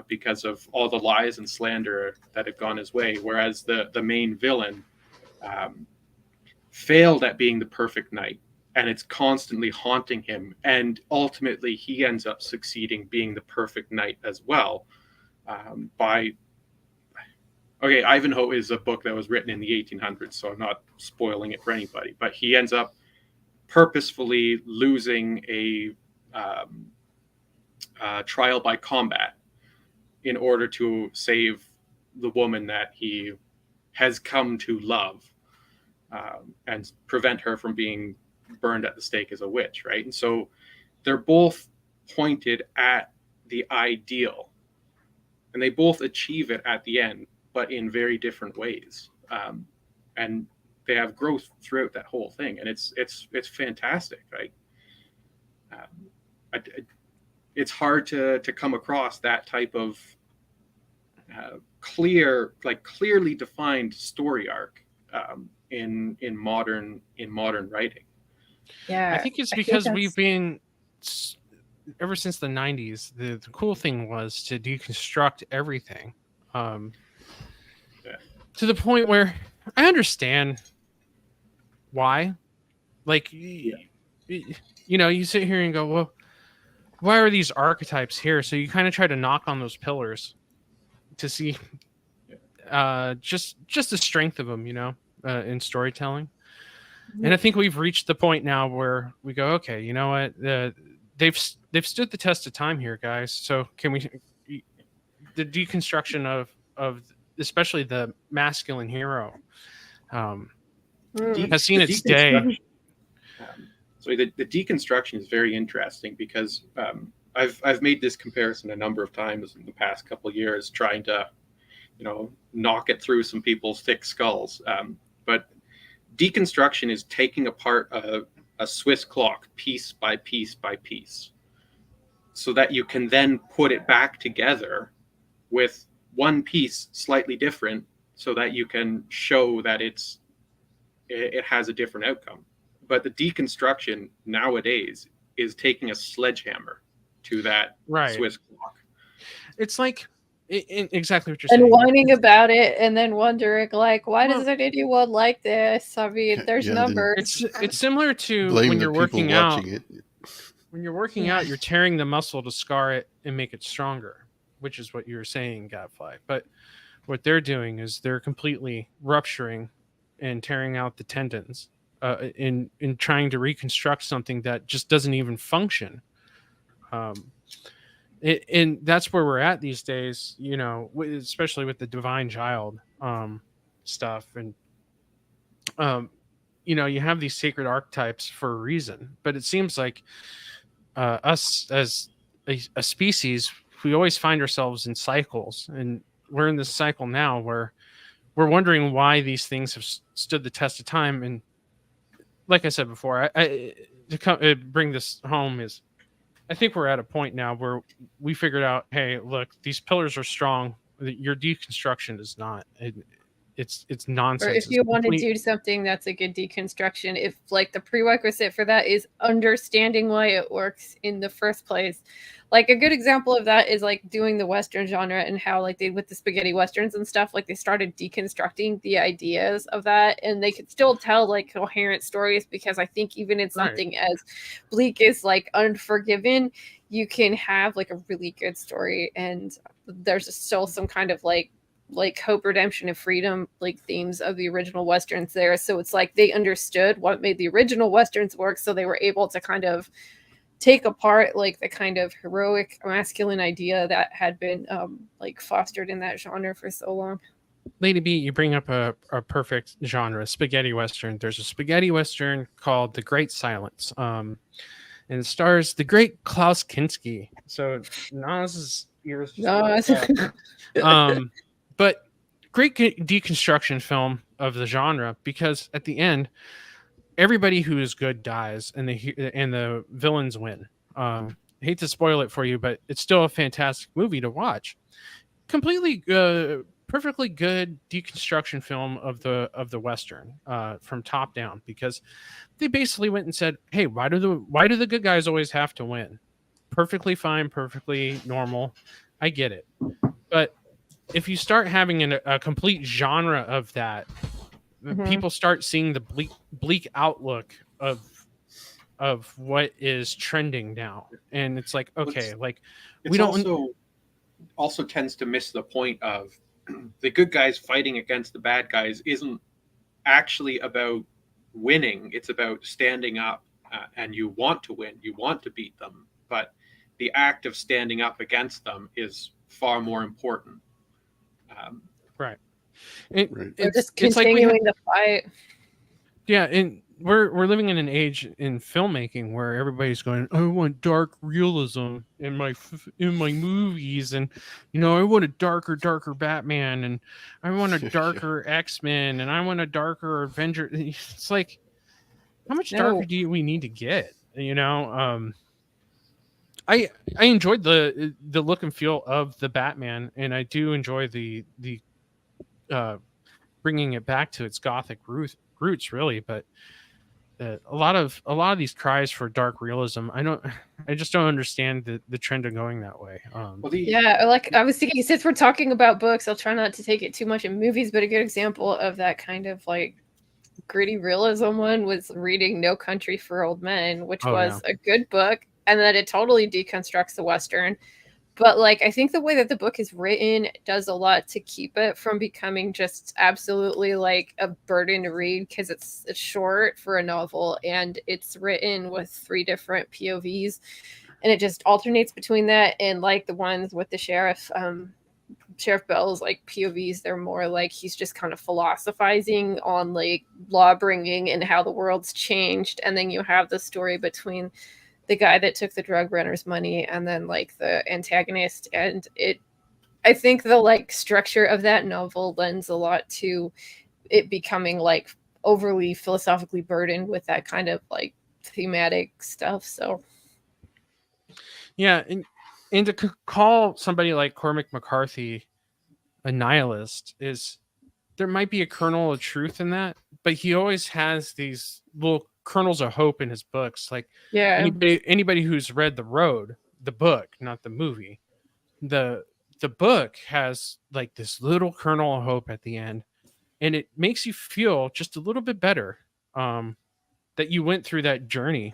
because of all the lies and slander that have gone his way. Whereas the main villain failed at being the perfect knight, and it's constantly haunting him. And ultimately, he ends up succeeding being the perfect knight as well. Ivanhoe is a book that was written in the 1800s, so I'm not spoiling it for anybody. But he ends up purposefully losing a trial by combat in order to save the woman that he has come to love, and prevent her from being burned at the stake as a witch, right? And so they're both pointed at the ideal, and they both achieve it at the end, but in very different ways. And they have growth throughout that whole thing, and it's fantastic, right? It's hard to come across that type of clearly defined story arc in modern writing. Yeah, I think it's because we've been ever since the 90s. The cool thing was to deconstruct everything, to the point where I understand why. Like, you sit here and go, well, why are these archetypes here? So you kind of try to knock on those pillars to see just the strength of them, in storytelling. And I think we've reached the point now where we go, okay, you know what? They've stood the test of time here, guys. So can we the deconstruction of especially the masculine hero has seen its day. So the deconstruction is very interesting because I've made this comparison a number of times in the past couple of years, trying to knock it through some people's thick skulls. But deconstruction is taking apart a Swiss clock piece by piece by piece, so that you can then put it back together with one piece slightly different, so that you can show that it has a different outcome. But the deconstruction nowadays is taking a sledgehammer to that Swiss clock. It's like exactly what you're saying. And whining about it, and then wondering, like, why doesn't anyone like this? I mean, there's numbers. It's similar to when you're working out. When you're working out, you're tearing the muscle to scar it and make it stronger, which is what you were saying, Gadfly. But what they're doing is they're completely rupturing and tearing out the tendons in trying to reconstruct something that just doesn't even function. And that's where we're at these days, especially with the divine child stuff. And, you have these sacred archetypes for a reason, but it seems like us as a species, we always find ourselves in cycles, and we're in this cycle now where we're wondering why these things have stood the test of time. And like I said before, to bring this home is, I think we're at a point now where we figured out, hey, look, these pillars are strong. Your deconstruction is not. It's nonsense. Or if you want to do something that's a good deconstruction, if like the prerequisite for that is understanding why it works in the first place. Like a good example of that is like doing the Western genre and how like they with the spaghetti Westerns and stuff, like they started deconstructing the ideas of that, and they could still tell like coherent stories, because I think even in something as bleak as like Unforgiven, you can have like a really good story, and there's still some kind of like hope, redemption, and freedom like themes of the original Westerns there. So it's like they understood what made the original Westerns work, so they were able to kind of take apart like the kind of heroic masculine idea that had been like fostered in that genre for so long. Lady B, you bring up a perfect genre, spaghetti Western. There's a spaghetti Western called The Great Silence, and it stars the great Klaus Kinski. So Nas's ears just but great deconstruction film of the genre, because at the end, everybody who is good dies, and the villains win. Hate to spoil it for you, but it's still a fantastic movie to watch. Completely, perfectly good deconstruction film of the Western from top down, because they basically went and said, "Hey, why do the good guys always have to win?" Perfectly fine, perfectly normal. I get it, but if you start having a complete genre of that, people start seeing the bleak outlook of what is trending now, and it's like, okay, like we don't. Also tends to miss the point of the good guys fighting against the bad guys isn't actually about winning. It's about standing up, and you want to win, you want to beat them, but the act of standing up against them is far more important. Right. It's just continuing the fight. Yeah, and we're living in an age in filmmaking where everybody's going, I want dark realism in my movies, and I want a darker Batman, and I want a darker X-Men, and I want a darker Avenger. It's like, how much darker do we need to get? I enjoyed the look and feel of the Batman, and I do enjoy the bringing it back to its gothic roots, really. But a lot of these cries for dark realism, I just don't understand the trend of going that way. Yeah, like I was thinking, since we're talking about books, I'll try not to take it too much in movies, but a good example of that kind of like gritty realism one was reading No Country for Old Men, which was a good book, and then it totally deconstructs the Western. But like, I think the way that the book is written does a lot to keep it from becoming just absolutely like a burden to read, because it's short for a novel and it's written with 3 different POVs, and it just alternates between that and like the ones with the sheriff. Sheriff Bell's like POVs, they're more like he's just kind of philosophizing on like law bringing and how the world's changed, and then you have the story between the guy that took the drug runner's money and then like the antagonist. And I think the like structure of that novel lends a lot to it becoming like overly philosophically burdened with that kind of like thematic stuff. So yeah, and to call somebody like Cormac McCarthy a nihilist is, there might be a kernel of truth in that, but he always has these little kernels of hope in his books. Like, anybody who's read The Road, the book, not the movie, the book has like this little kernel of hope at the end, and it makes you feel just a little bit better that you went through that journey.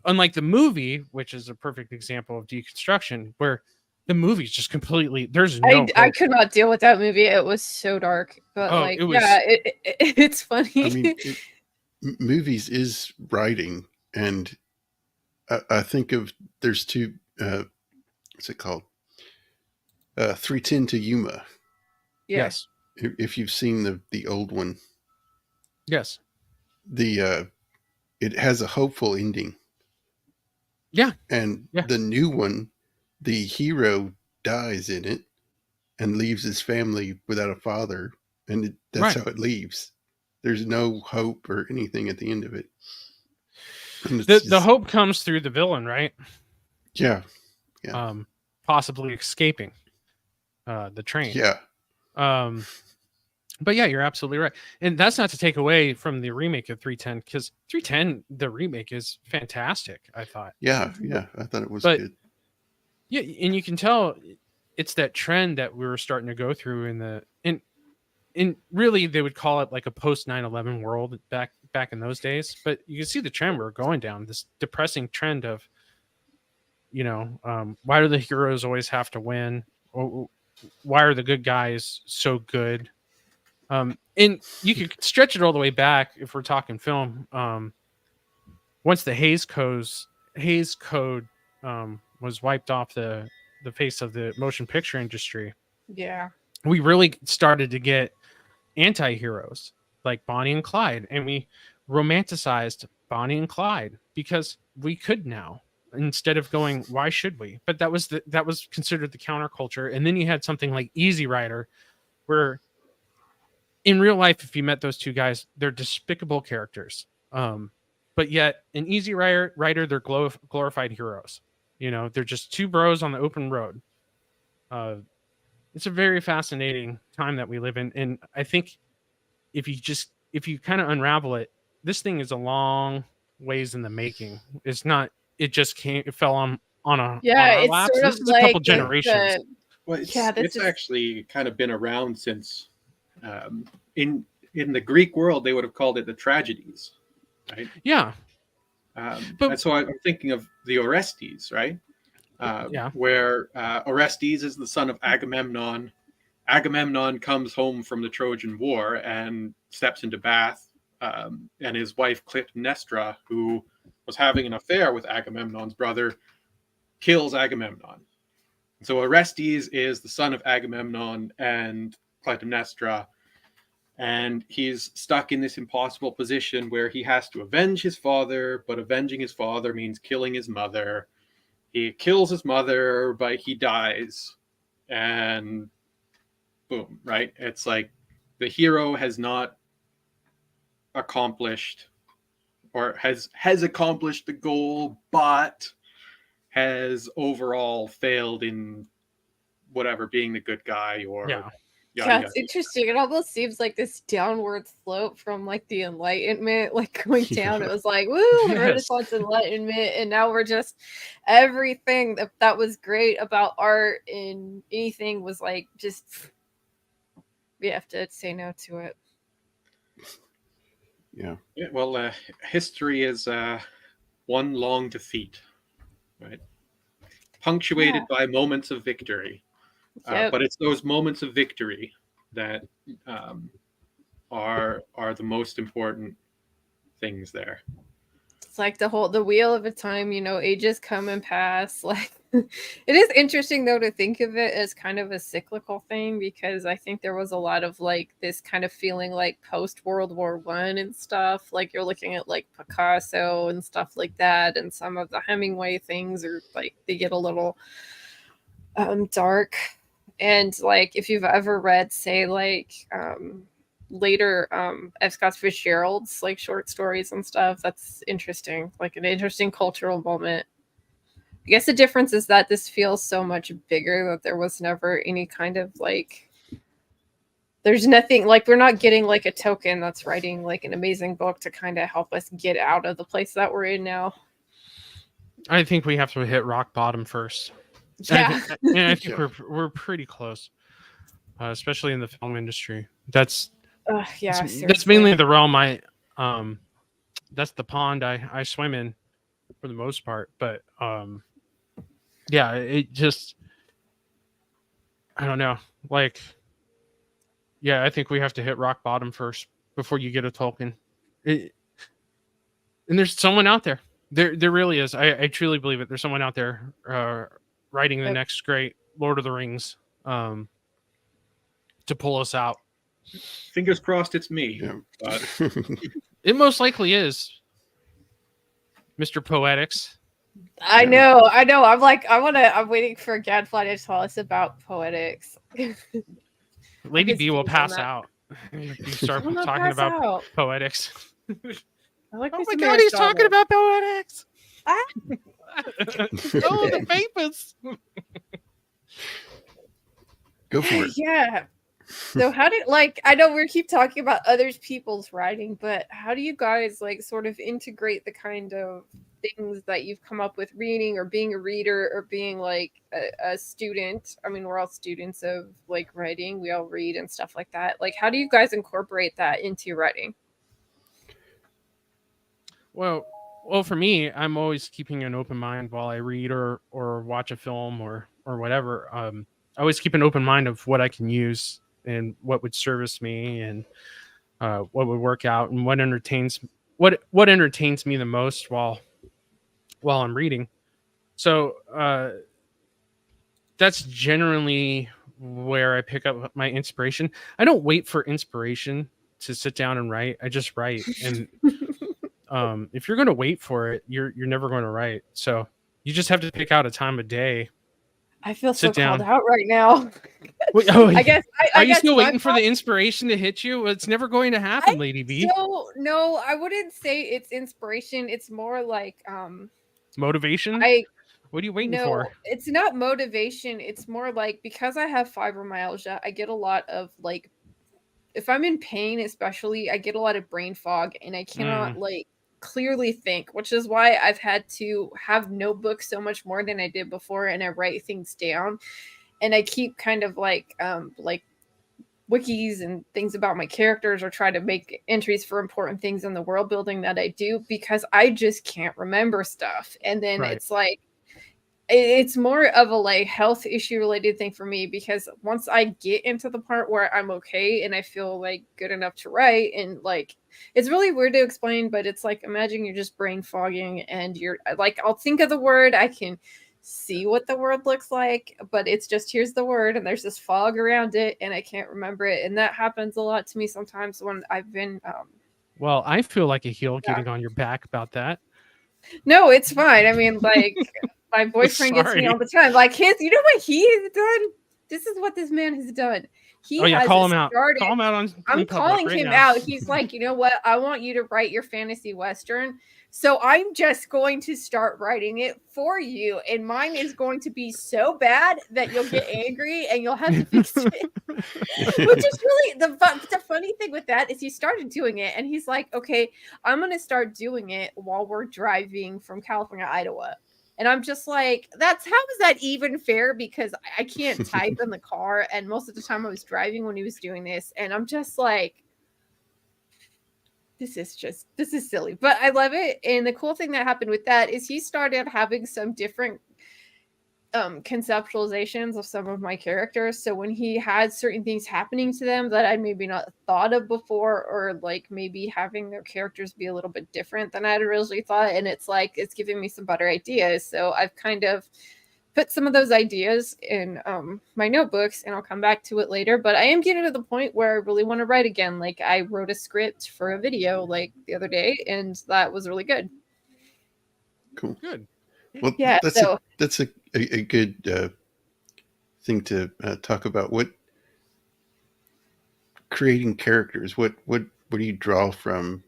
Unlike the movie, which is a perfect example of deconstruction, where the movie's just completely, there's no I could not deal with that movie. It was so dark. But like, it's funny. I mean, movies is writing, and I think of, there's 2, what's it called? 3:10 to Yuma. Yes. If you've seen the old one. Yes. It has a hopeful ending. Yeah. And the new one, the hero dies in it and leaves his family without a father, and that's how it leaves. There's no hope or anything at the end of it. The hope comes through the villain, right? Yeah. Possibly escaping the train. Yeah. But yeah, you're absolutely right. And that's not to take away from the remake of 3:10, because 3:10, the remake, is fantastic, I thought. Yeah. I thought it was good. Yeah, and you can tell it's that trend that we were starting to go through in really, they would call it like a post 9/11 world back in those days. But you can see the trend we're going down, this depressing trend of, why do the heroes always have to win? Or why are the good guys so good? And you could stretch it all the way back if we're talking film. Once the Hays Code was wiped off the face of the motion picture industry, we really started to get anti-heroes like Bonnie and Clyde, and we romanticized Bonnie and Clyde because we could now, instead of going, why should we? But that was considered the counterculture. And then you had something like Easy Rider, where in real life, if you met those 2 guys, they're despicable characters. But yet in Easy Rider, they're glorified heroes. They're just 2 bros on the open road. It's a very fascinating time that we live in. And I think if you kind of unravel it, this thing is a long ways in the making. It's not, it fell on a it's laps. sort This of is like a couple generations. It's actually kind of been around since, in the Greek world, they would have called it the tragedies, right? Yeah. And so I'm thinking of the Orestes, right? Where Orestes is the son of Agamemnon. Agamemnon comes home from the Trojan War and steps into Bath, and his wife Clytemnestra, who was having an affair with Agamemnon's brother, kills Agamemnon. So Orestes is the son of Agamemnon and Clytemnestra, and he's stuck in this impossible position where he has to avenge his father, but avenging his father means killing his mother. He kills his mother, but he dies, and boom, right? It's like the hero has not accomplished, or has accomplished the goal, but has overall failed in whatever, being the good guy, or Yeah, it's interesting. It almost seems like this downward slope from like the Enlightenment, like going down. It was like, woo, Renaissance, Enlightenment, and now we're just everything that was great about art and anything was like just we have to say no to it. Yeah. Well, history is one long defeat, right? Punctuated by moments of victory. But it's those moments of victory that are the most important things there. It's like the wheel of a time, ages come and pass. Like it is interesting though to think of it as kind of a cyclical thing, because I think there was a lot of like this kind of feeling like post World War I and stuff. Like you're looking at like Picasso and stuff like that, and some of the Hemingway things are like they get a little dark. And like if you've ever read, say, like later F. Scott Fitzgerald's like short stories and stuff, that's interesting, like an interesting cultural moment. I guess the difference is that this feels so much bigger, that there was never any kind of like there's nothing like we're not getting like a token that's writing like an amazing book to kind of help us get out of the place that we're in now. I think we have to hit rock bottom first. Yeah, I think we're pretty close, especially in the film industry. That's mainly the realm that's the pond I swim in for the most part. But it just I don't know. Like, I think we have to hit rock bottom first before you get a Tolkien. And there's someone out there. There really is. I truly believe it. There's someone out there writing the next great Lord of the Rings to pull us out. Fingers crossed it's me. Yeah. But it most likely is Mr. Poetics. I know. I'm waiting for Gadfly to tell us about Poetics. Lady B will pass out if you start talking about Poetics. I like oh my god, he's talking about Poetics. Oh, the papers. Go for it. Yeah. So how do I know we keep talking about other people's writing, but how do you guys like sort of integrate the kind of things that you've come up with reading or being a reader or being like a student? I mean, we're all students of like writing. We all read and stuff like that. Like, how do you guys incorporate that into your writing? Well, for me, I'm always keeping an open mind while I read or watch a film or whatever. I always keep an open mind of what I can use and what would service me and what would work out and what entertains me the most while I'm reading. So that's generally where I pick up my inspiration. I don't wait for inspiration to sit down and write. I just write. And if you're going to wait for it, you're never going to write. So you just have to pick out a time of day. I feel so called out right now. Wait, I guess. Are you still waiting for the inspiration to hit you? Well, it's never going to happen, Lady B. No, I wouldn't say it's inspiration. It's more like motivation. What are you waiting for? It's not motivation. It's more like because I have fibromyalgia, I get a lot of like, if I'm in pain, especially, I get a lot of brain fog, and I cannot like clearly think, which is why I've had to have notebooks so much more than I did before, and I write things down, and I keep kind of like wikis and things about my characters or try to make entries for important things in the world building that I do, because I just can't remember stuff. And then it's like it's more of a like health issue related thing for me, because once I get into the part where I'm okay and I feel like good enough to write, and like it's really weird to explain, but it's like imagine you're just brain fogging and you're like, I'll think of the word, I can see what the word looks like, but it's just here's the word and there's this fog around it and I can't remember it. And that happens a lot to me sometimes when I've been well, I feel like a heel getting on your back about that. No, it's fine. I mean, like my boyfriend gets me all the time. Like you know what he has done? This is what this man has done. Call him out. Call him out on. I'm calling him out. He's like, you know what? I want you to write your fantasy western. So I'm just going to start writing it for you. And mine is going to be so bad that you'll get angry and you'll have to fix it. Which is really the funny thing with that is he started doing it and he's like, okay, I'm going to start doing it while we're driving from California to Idaho. And I'm just like, how is that even fair? Because I can't type in the car. And most of the time I was driving when he was doing this. And I'm just like, this is silly, but I love it. And the cool thing that happened with that is he started having some different conceptualizations of some of my characters. So when he had certain things happening to them that I maybe not thought of before, or like maybe having their characters be a little bit different than I had originally thought, and it's giving me some better ideas. So I've kind of put some of those ideas in my notebooks, and I'll come back to it later. But I am getting to the point where I really want to write again. Like I wrote a script for a video like the other day, and that was really good. Cool. Good. Well, yeah, that's a good thing to talk about. What creating characters? What do you draw from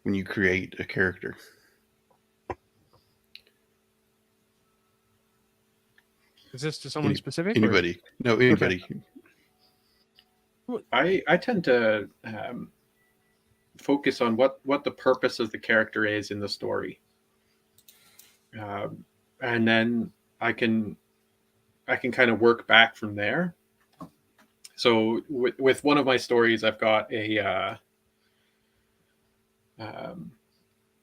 when you create a character? Is this to someone specific? Anybody? Or? No, anybody. Okay. I tend to focus on what the purpose of the character is in the story. And then I can kind of work back from there. So with one of my stories, I've got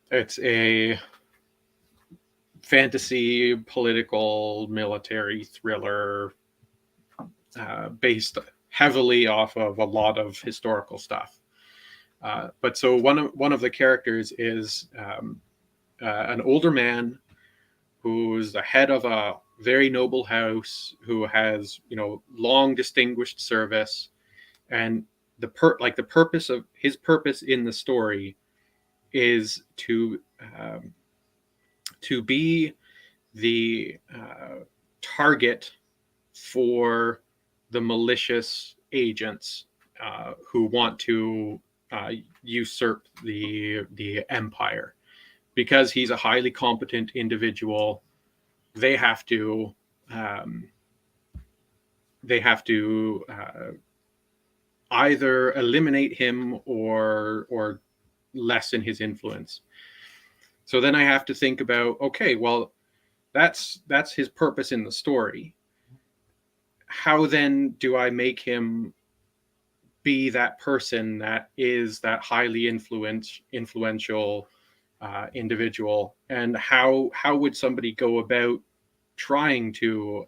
it's a fantasy, political, military thriller based heavily off of a lot of historical stuff. But so one of the characters is an older man who's the head of a very noble house, who has, long distinguished service, and the purpose of his purpose in the story is to be the target for the malicious agents who want to usurp the empire. Because he's a highly competent individual, they have to either eliminate him or lessen his influence. So then I have to think about, okay, well, that's his purpose in the story. How then do I make him be that person that is that highly influential individual, and how would somebody go about trying to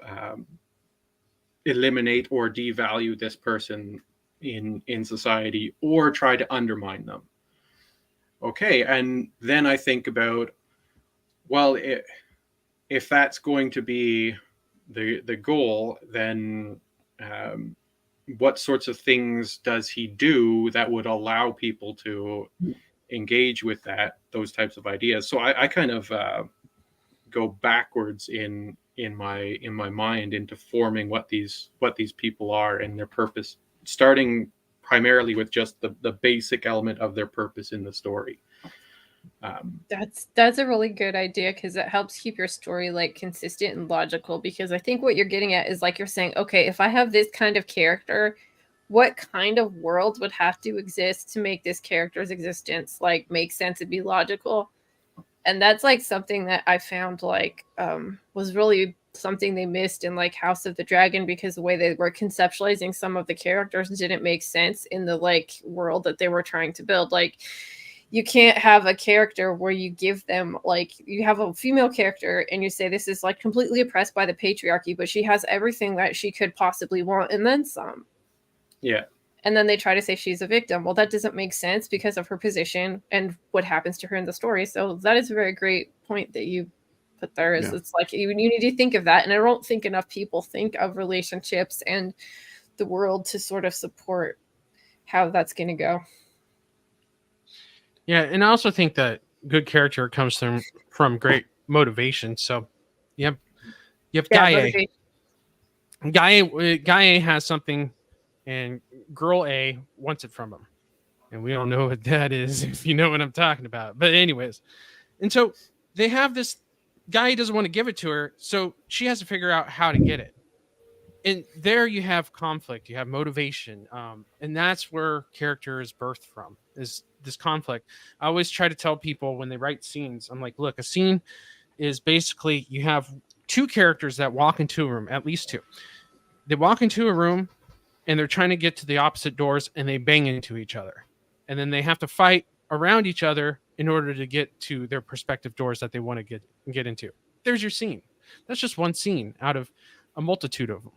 eliminate or devalue this person in society, or try to undermine them? Okay, and then I think about, well, if that's going to be the goal, then what sorts of things does he do that would allow people to engage with those types of ideas? So I kind of go backwards in my mind into forming what these people are and their purpose, starting primarily with just the basic element of their purpose in the story. That's a really good idea, because it helps keep your story consistent and logical. Because I think what you're getting at is you're saying, okay, if I have this kind of character, what kind of world would have to exist to make this character's existence make sense and be logical? And that's something that I found was really something they missed in House of the Dragon, because the way they were conceptualizing some of the characters didn't make sense in the world that they were trying to build. You can't have a character where you give them you have a female character and you say this is completely oppressed by the patriarchy, but she has everything that she could possibly want and then some. Yeah. And then they try to say she's a victim. Well, that doesn't make sense because of her position and what happens to her in the story. So that is a very great point that you put there. Is It's you need to think of that. And I don't think enough people think of relationships and the world to sort of support how that's going to go. Yeah, and I also think that good character comes from great motivation. So, you have Gaia. Gaia has something and girl A wants it from him. And we all know what that is, if you know what I'm talking about. But anyways, and so they have this guy doesn't want to give it to her, so she has to figure out how to get it. And there you have conflict, you have motivation, and that's where character is birthed from, is this conflict. I always try to tell people when they write scenes, I'm like, look, a scene is basically you have two characters that walk into a room, at least two. They walk into a room and they're trying to get to the opposite doors and they bang into each other. And then they have to fight around each other in order to get to their respective doors that they want to get into. There's your scene. That's just one scene out of a multitude of them.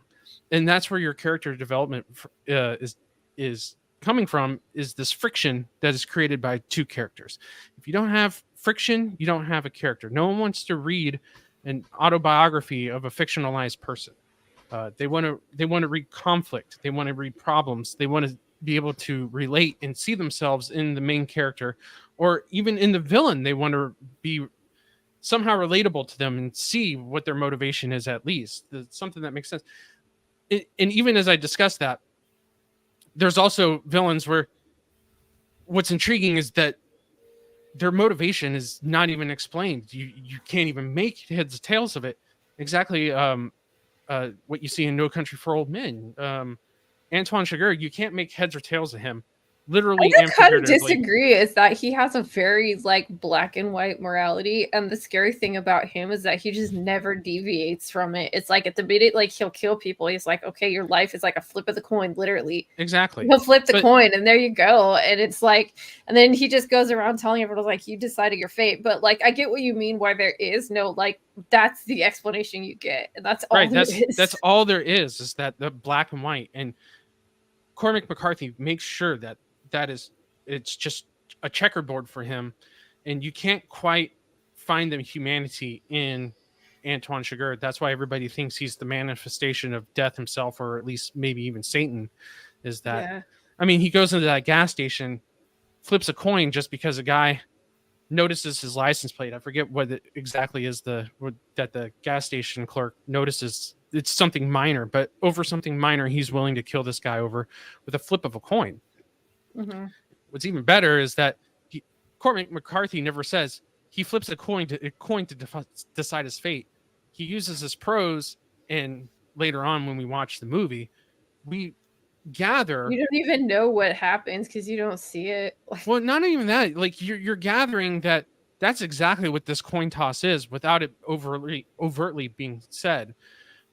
And that's where your character development is coming from, is this friction that is created by two characters. If you don't have friction, you don't have a character. No one wants to read an autobiography of a fictionalized person. They want to read conflict. They want to read problems. They want to be able to relate and see themselves in the main character, or even in the villain. They want to be somehow relatable to them and see what their motivation is, at least. Something that makes sense. And even as I discussed that, there's also villains where what's intriguing is that their motivation is not even explained. You can't even make heads or tails of it. Exactly what you see in No Country for Old Men. Antoine Chigurh, you can't make heads or tails of him. Literally, I kind of disagree. Is that he has a very like black and white morality, and the scary thing about him is that he just never deviates from it. It's like at the minute like he'll kill people, he's like, okay, your life is like a flip of the coin, literally. Exactly. He'll flip the coin, and there you go. And it's like, and then he just goes around telling everyone like, you decided your fate. But like, I get what you mean. Why there is no like, that's the explanation you get, and that's all right. there is. That's all there is that the black and white. And Cormac McCarthy makes sure that it's just a checkerboard for him, and you can't quite find the humanity in Antoine Chigurh. That's why everybody thinks he's the manifestation of death himself, or at least maybe even Satan. Is that? Yeah. I mean, he goes into that gas station, flips a coin just because a guy notices his license plate. I forget what it exactly is that the gas station clerk notices. It's something minor, but over something minor, he's willing to kill this guy over with a flip of a coin. Mm-hmm. What's even better is that Cormac McCarthy never says he flips a coin to decide his fate. He uses his prose, and later on when we watch the movie, we gather. You don't even know what happens because you don't see it. Well, not even that. Like you're gathering that's exactly what this coin toss is, without it overtly being said.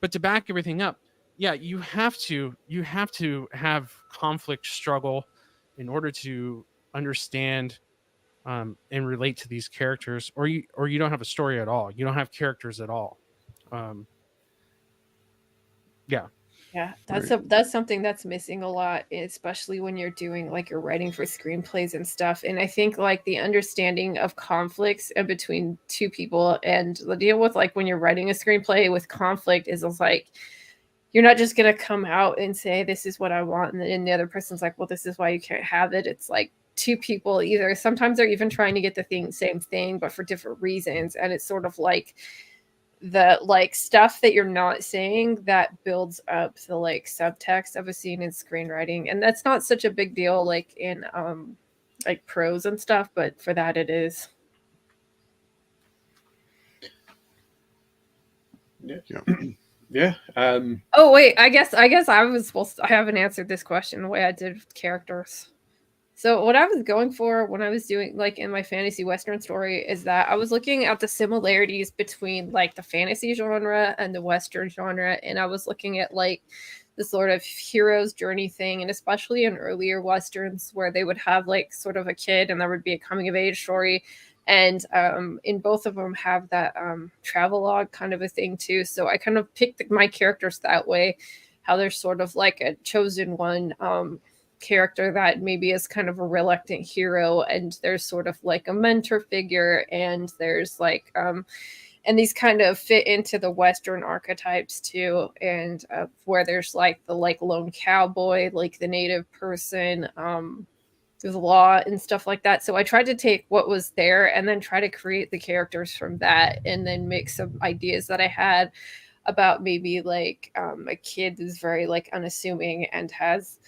But to back everything up, yeah, you have to have conflict, struggle, in order to understand and relate to these characters, or you don't have a story at all. You don't have characters at all. Yeah, that's something that's missing a lot, especially when you're doing like you're writing for screenplays and stuff. And I think like the understanding of conflicts between two people, and the deal with like when you're writing a screenplay with conflict is like, you're not just going to come out and say, this is what I want. And then the other person's like, well, this is why you can't have it. It's like two people either. Sometimes they're even trying to get the same thing, but for different reasons. And it's sort of like the like stuff that you're not saying that builds up the like subtext of a scene in screenwriting. And that's not such a big deal like in like prose and stuff, but for that it is. Yeah. Yeah. Oh wait, I guess I haven't answered this question the way I did with characters. So what I was going for when I was doing like in my fantasy Western story is that I was looking at the similarities between like the fantasy genre and the Western genre, and I was looking at like the sort of hero's journey thing, and especially in earlier Westerns where they would have like sort of a kid and there would be a coming of age story. And in both of them have that travelogue kind of a thing too. So I kind of picked my characters that way, how they're sort of like a chosen one character that maybe is kind of a reluctant hero, and there's sort of like a mentor figure, and there's like and these kind of fit into the Western archetypes too, and where there's like the like lone cowboy, like the native person, the law and stuff like that. So I tried to take what was there and then try to create the characters from that, and then mix some ideas that I had about maybe like a kid who's very like unassuming and has,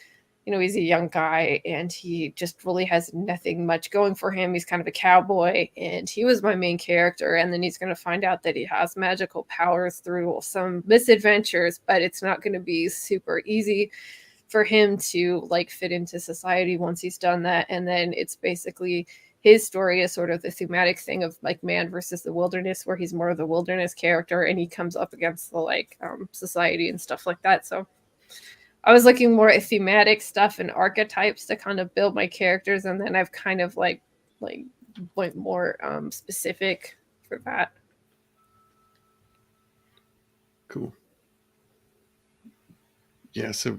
you know, he's a young guy and he just really has nothing much going for him. He's kind of a cowboy, and he was my main character. And then he's going to find out that he has magical powers through some misadventures, but it's not going to be super easy for him to like fit into society once he's done that. And then it's basically his story is sort of the thematic thing of like man versus the wilderness, where he's more of the wilderness character and he comes up against the like society and stuff like that. So I was looking more at thematic stuff and archetypes to kind of build my characters, and then I've kind of like went more specific for that. Cool. Yeah, so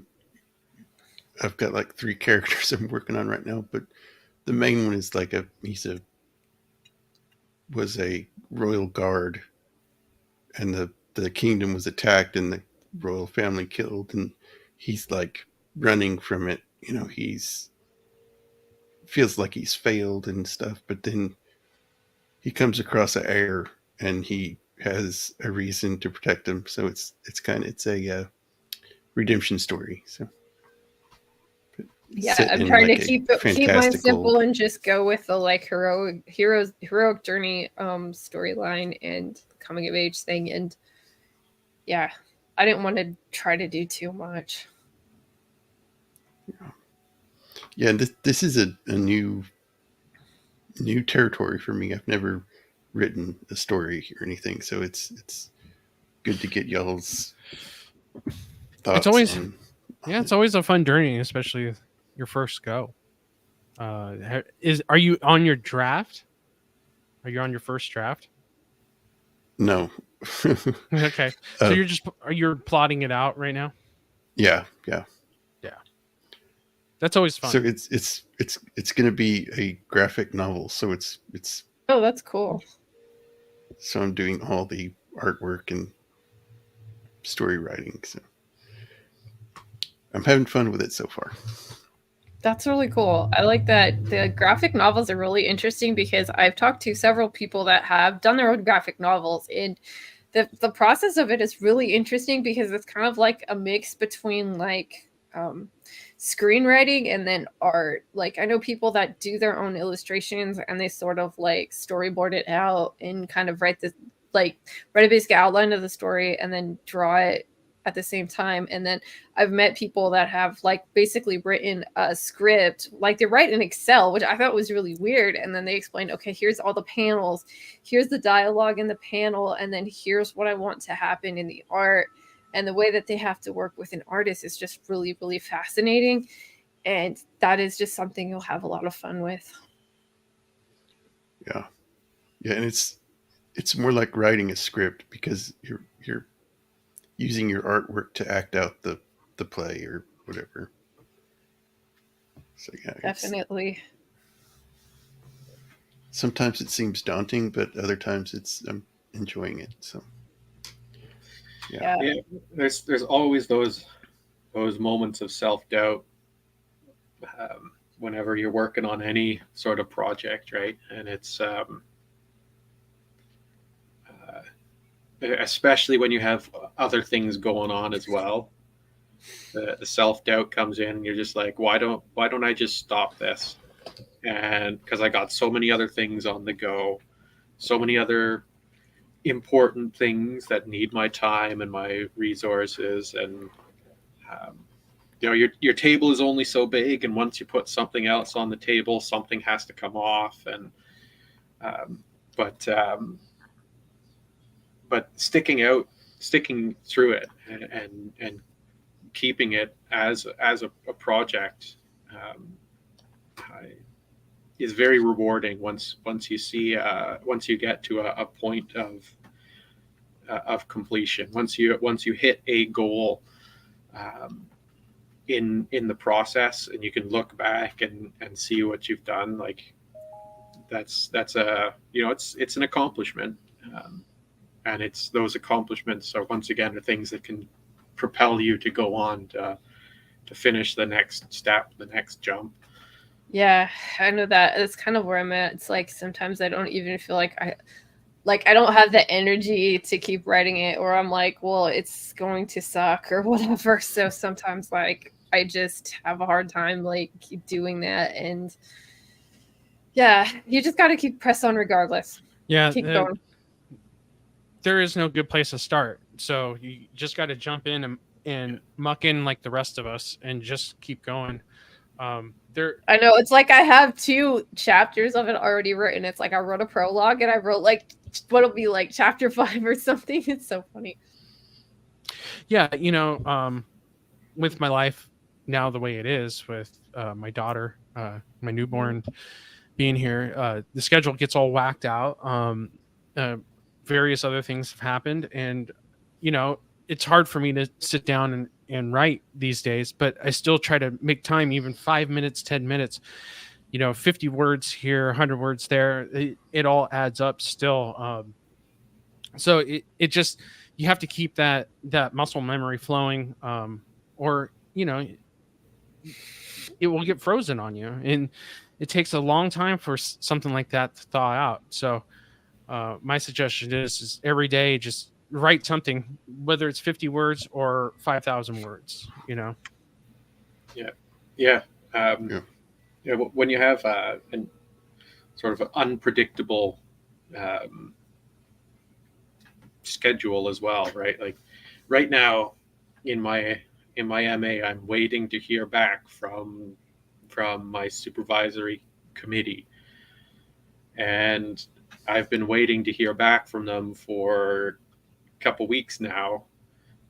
I've got like 3 characters I'm working on right now, but the main one is like was a royal guard, and the kingdom was attacked and the royal family killed, and he's like running from it. You know, feels like he's failed and stuff, but then he comes across an heir and he has a reason to protect him. So it's a redemption story. So yeah, I'm trying to keep mine simple and just go with the like heroic journey storyline and coming of age thing. And yeah, I didn't want to try to do too much. Yeah, this is a new territory for me. I've never written a story or anything, so it's good to get y'all's thoughts. It's always it's always a fun journey, especially your first go. Are you on your draft? Are you on your first draft? No. Okay, so you're plotting it out right now. Yeah. That's always fun. So it's going to be a graphic novel. So it's. Oh, that's cool. So I'm doing all the artwork and story writing. So I'm having fun with it so far. That's really cool. I like that. The graphic novels are really interesting because I've talked to several people that have done their own graphic novels, and the process of it is really interesting because it's kind of like a mix between like screenwriting and then art. Like I know people that do their own illustrations and they sort of like storyboard it out and kind of write a basic outline of the story and then draw it at the same time. And then I've met people that have like basically written a script, like they write in Excel, which I thought was really weird. And then they explain, okay, here's all the panels, here's the dialogue in the panel, and then here's what I want to happen in the art. And the way that they have to work with an artist is just really, really fascinating. And that is just something you'll have a lot of fun with. Yeah. Yeah. And it's more like writing a script because you're using your artwork to act out the play or whatever. So yeah. Definitely. Sometimes it seems daunting, but other times I'm enjoying it. So. Yeah. There's always those moments of self-doubt whenever you're working on any sort of project, right? And it's especially when you have other things going on as well. The self-doubt comes in and you're just like, why don't I just stop this? And because I got so many other things on the go, so many other important things that need my time and my resources, and your table is only so big, and once you put something else on the table, something has to come off. And but sticking through it and keeping it as a project is very rewarding once you see once you get to a point of completion. Once you hit a goal in the process, and you can look back and see what you've done, like that's a it's an accomplishment, and it's those accomplishments are once again the things that can propel you to go on to finish the next step, the next jump. Yeah, I know that. It's kind of where I'm at. It's like sometimes I don't even feel like like I don't have the energy to keep writing it, or I'm like, well, it's going to suck or whatever. So sometimes like I just have a hard time like doing that, and yeah, you just got to keep press on regardless. Yeah, keep going. There is no good place to start, so you just got to jump in and muck in like the rest of us and just keep going. I know, it's like I have 2 chapters of it already written. It's like I wrote a prologue and I wrote like what'll be like chapter 5 or something. It's so funny. Yeah, you know, with my life now the way it is, with my daughter, my newborn being here, the schedule gets all whacked out. Various other things have happened, and you know, it's hard for me to sit down and write these days, but I still try to make time, even 5 minutes, 10 minutes, you know, 50 words here, 100 words there. It all adds up still. So it just, you have to keep that muscle memory flowing, or, you know, it will get frozen on you. And it takes a long time for something like that to thaw out. So my suggestion is every day, just write something, whether it's 50 words or 5,000 words, you know? Yeah. When you have an sort of unpredictable schedule as well, right? Like right now in my MA, I'm waiting to hear back from my supervisory committee, and I've been waiting to hear back from them for a couple weeks now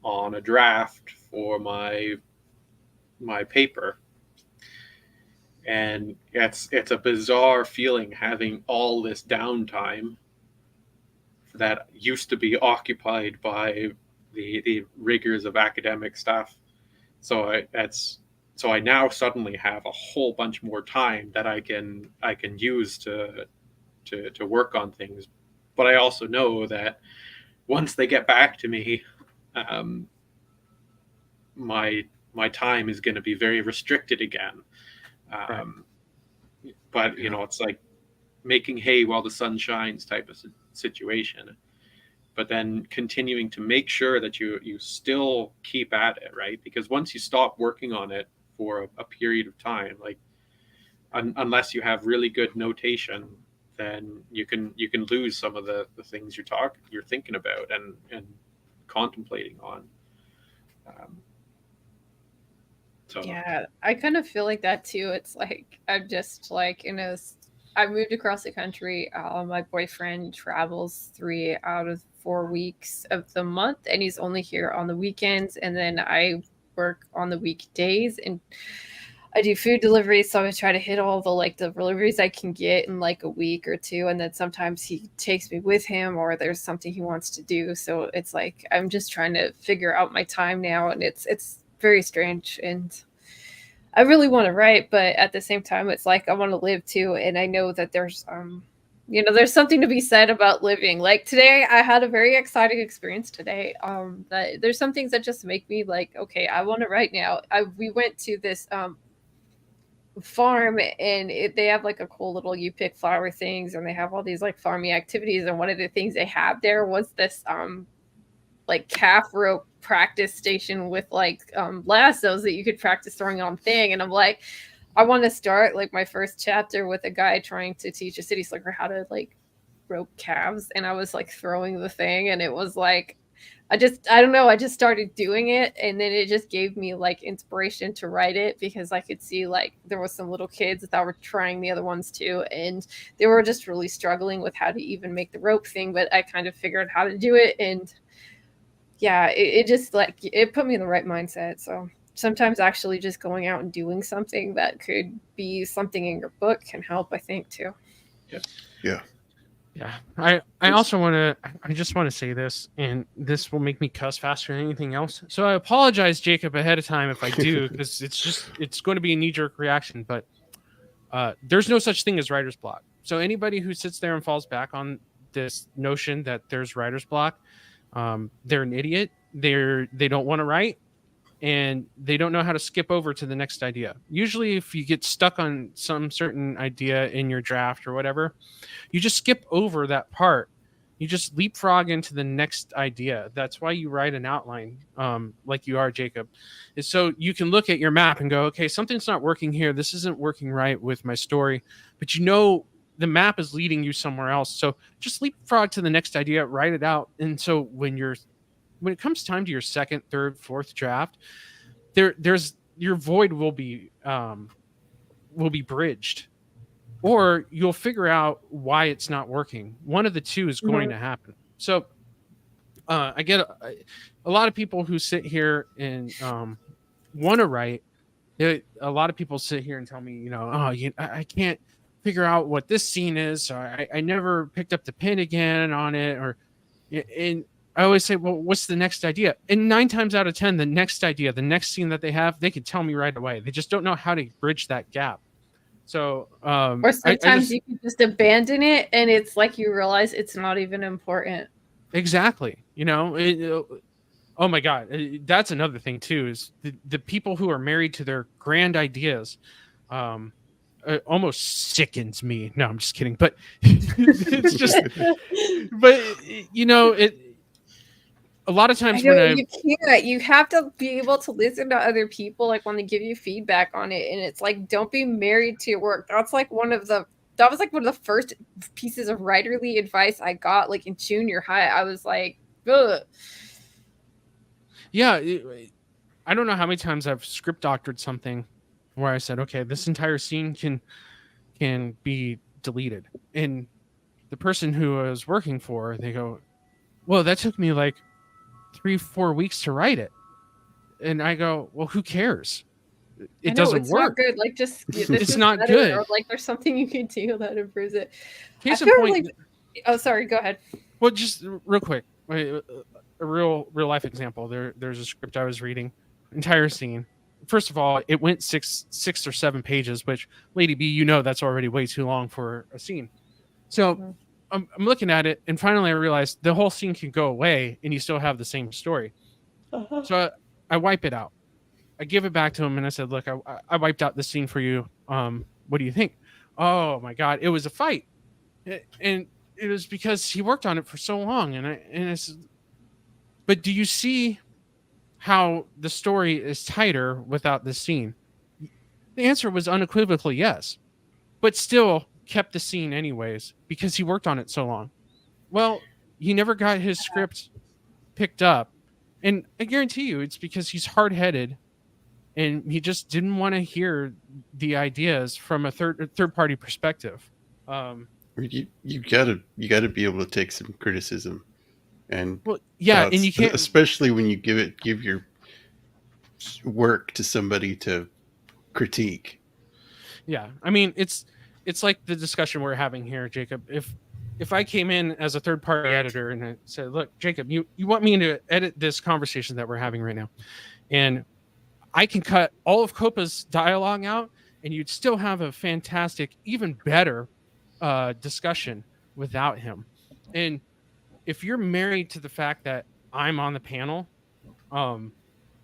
on a draft for my paper. And it's a bizarre feeling having all this downtime that used to be occupied by the rigors of academic stuff. So I now suddenly have a whole bunch more time that I can use to work on things. But I also know that once they get back to me, my time is going to be very restricted again. Right. But you know, it's like making hay while the sun shines type of situation. But then continuing to make sure that you still keep at it, right? Because once you stop working on it for a period of time, like unless you have really good notation, then you can lose some of the things you're thinking about and contemplating on. So yeah, I kind of feel like that too. It's like I'm just like I moved across the country. My boyfriend travels 3 out of 4 weeks of the month, and he's only here on the weekends. And then I work on the weekdays, and I do food deliveries. So I try to hit all the deliveries I can get in like a week or 2. And then sometimes he takes me with him, or there's something he wants to do. So it's like I'm just trying to figure out my time now, and it's very strange. And I really want to write, but at the same time, it's like I want to live too. And I know that there's there's something to be said about living. Like today, I had a very exciting experience today. That there's some things that just make me like, okay, I want to write now. We went to this farm, and they have like a cool little you pick flower things, and they have all these like farming activities. And one of the things they have there was this like calf rope practice station with like lassos that you could practice throwing on thing. And I'm like, I want to start like my first chapter with a guy trying to teach a city slicker how to like rope calves. And I was like throwing the thing, and it was like I don't know, I just started doing it, and then it just gave me like inspiration to write it, because I could see like there was some little kids that were trying the other ones too, and they were just really struggling with how to even make the rope thing, but I kind of figured out how to do it. And yeah, it just like it put me in the right mindset. So sometimes actually just going out and doing something that could be something in your book can help, I think, too. Yeah. I also I just want to say this, and this will make me cuss faster than anything else. So I apologize, Jacob, ahead of time if I do, because it's going to be a knee-jerk reaction, but there's no such thing as writer's block. So anybody who sits there and falls back on this notion that there's writer's block, they're an idiot. They don't want to write, and they don't know how to skip over to the next idea. Usually if you get stuck on some certain idea in your draft or whatever, you just skip over that part You just leapfrog into the next idea. That's why you write an outline, like you are, Jacob, is so you can look at your map and go, okay, something's not working here. This isn't working right with my story, but you know the map is leading you somewhere else. So just leapfrog to the next idea, write it out. And so when it comes time to your second, third, fourth draft, there's your void will be bridged, or you'll figure out why it's not working. One of the two is going to happen. So I get a lot of people who sit here and want to write. A lot of people sit here and tell me, I can't figure out what this scene is. So I never picked up the pen again on it. And I always say, well, what's the next idea? And 9 times out of 10, the next idea, the next scene that they have, they can tell me right away. They just don't know how to bridge that gap. So, or sometimes you can just abandon it, and it's like you realize it's not even important. Exactly. Oh my God, that's another thing too. Is the people who are married to their grand ideas, almost sickens me. No, I'm just kidding. But it's just, a lot of times you have to be able to listen to other people, like when they give you feedback on it, and it's like, don't be married to your work. That was like one of the first pieces of writerly advice I got, like in junior high. I was like, ugh. Yeah, I don't know how many times I've script doctored something where I said, okay, this entire scene can be deleted, and the person who I was working for, they go, well, that took me like 3-4 weeks to write it. And I go, well, who cares? It doesn't work. Not good. Like, just it's not good. Or like there's something you can do that improves it. Case in point. Oh, sorry. Go ahead. Well, just real quick, a real life example. There's a script I was reading, entire scene. First of all, it went 6 or 7 pages, which, Lady B, that's already way too long for a scene. So I'm looking at it, and finally I realized the whole scene can go away, and you still have the same story. So I wipe it out. I give it back to him, and I said, look, I wiped out the scene for you. What do you think? Oh, my God. It was a fight. And it was because he worked on it for so long. And I said, but do you see how the story is tighter without this scene? The answer was unequivocally yes, but still kept the scene anyways because he worked on it so long. Well, he never got his script picked up, and I guarantee you it's because he's hard-headed and he just didn't want to hear the ideas from a third party perspective. You gotta be able to take some criticism, and and you can't, especially when you give your work to somebody to critique. Yeah, I mean it's like the discussion we're having here, Jacob. If I came in as a third party editor and I said, look, Jacob, you want me to edit this conversation that we're having right now, and I can cut all of Copa's dialogue out, and you'd still have a fantastic, even better discussion without him. And if you're married to the fact that I'm on the panel,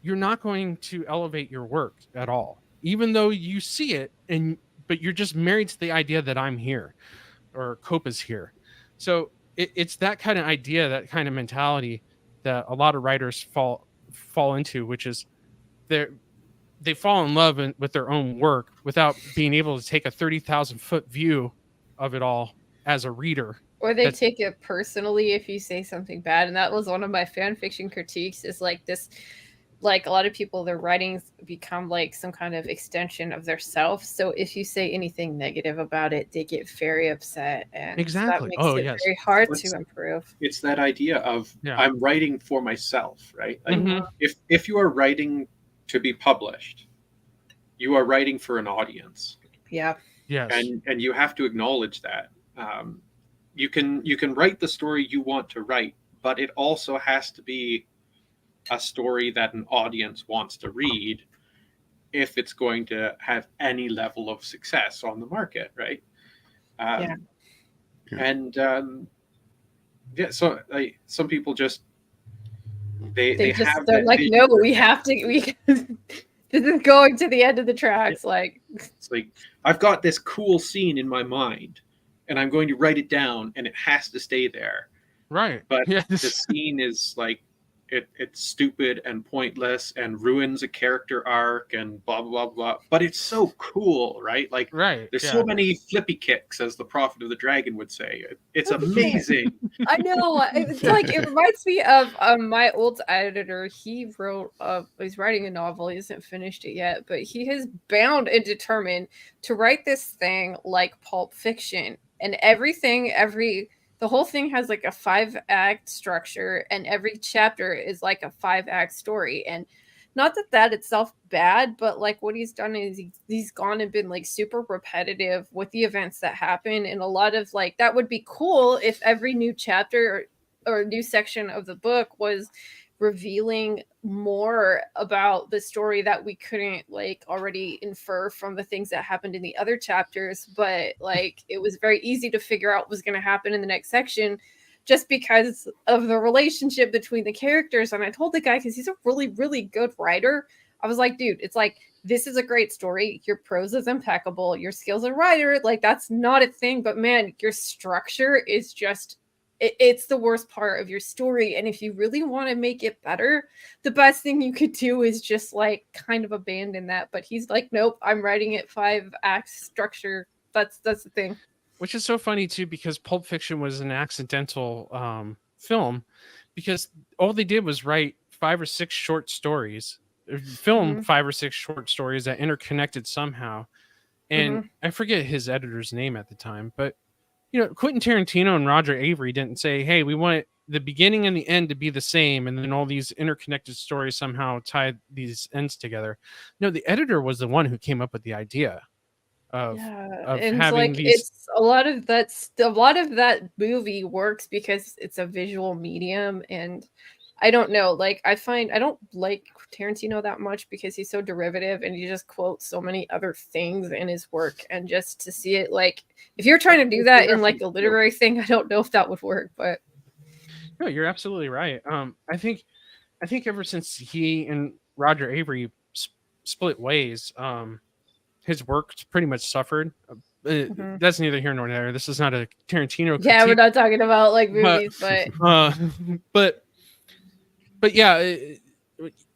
you're not going to elevate your work at all, even though you see it, but you're just married to the idea that I'm here or Copa's here. So it's that kind of idea, that kind of mentality that a lot of writers fall into, which is they fall in love with their own work without being able to take a 30,000 foot view of it all as a reader. Or they take it personally if you say something bad. And that was one of my fan fiction critiques, is like this, like a lot of people, their writings become like some kind of extension of their self. So if you say anything negative about it, they get very upset. And exactly. That makes it very hard to improve. It's that idea of I'm writing for myself, right? Like if you are writing to be published, you are writing for an audience. Yeah. Yes. And you have to acknowledge that. You can write the story you want to write, but it also has to be a story that an audience wants to read if it's going to have any level of success on the market, right? And so some people just they're like, no, we have to. This is going to the end of the tracks. Like, it's like, I've got this cool scene in my mind, and I'm going to write it down, and it has to stay there. Right. But Yes. the scene is like it's stupid and pointless and ruins a character arc and blah blah blah. But it's so cool, right? Like Right. there's Yeah. so many flippy kicks, as the Prophet of the Dragon would say. It's amazing. I know. It's like it reminds me of my old editor. He wrote he's writing a novel. He hasn't finished it yet, but he is bound and determined to write this thing like Pulp Fiction. And the whole thing has like a 5-act structure, and every chapter is like a 5-act story. And not that that itself bad, but like what he's done is he's gone and been like super repetitive with the events that happen. And a lot of like that would be cool if every new chapter or new section of the book was revealing more about the story that we couldn't like already infer from the things that happened in the other chapters. But like it was very easy to figure out what was going to happen in the next section just because of the relationship between the characters. And I told the guy, because he's a really, really good writer, I was like, dude, it's like, this is a great story. Your prose is impeccable. Your skills as a writer, like, that's not a thing. But man, your structure is just, it's the worst part of your story. And if you really want to make it better, the best thing you could do is just like kind of abandon that. But he's like, nope, I'm writing it 5-act structure. That's the thing. Which is so funny too, because Pulp Fiction was an accidental film, because all they did was write 5 or 6 short stories, film 5 or 6 short stories that interconnected somehow. And I forget his editor's name at the time, but you know, Quentin Tarantino and Roger Avery didn't say, "Hey, we want the beginning and the end to be the same, and then all these interconnected stories somehow tie these ends together." No, the editor was the one who came up with the idea of and having like these. it's a lot of that movie works because it's a visual medium. And I don't know, like I don't like Tarantino that much because he's so derivative and he just quotes so many other things in his work. And just to see it, like if you're trying to do that in like a literary thing, I don't know if that would work. But no, you're absolutely right. I think ever since he and Roger Avery split ways, his work's pretty much suffered. That's neither here nor there. This is not a Tarantino critique. Yeah, we're not talking about like movies, but yeah,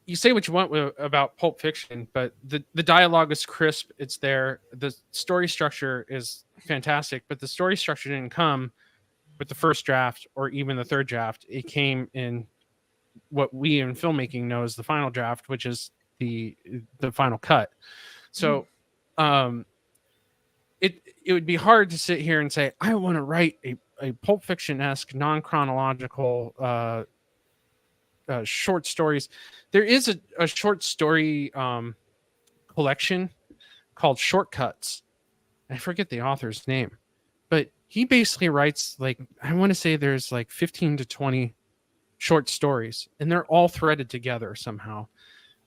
you say what you want about Pulp Fiction, but the dialogue is crisp. It's there. The story structure is fantastic, but the story structure didn't come with the first draft or even the third draft. It came in what we in filmmaking know as the final draft, which is the final cut. So it would be hard to sit here and say, I want to write a Pulp Fiction-esque, non-chronological short stories. There is a short story collection called Shortcuts. I forget the author's name, but he basically writes like, I want to say there's like 15 to 20 short stories, and they're all threaded together somehow.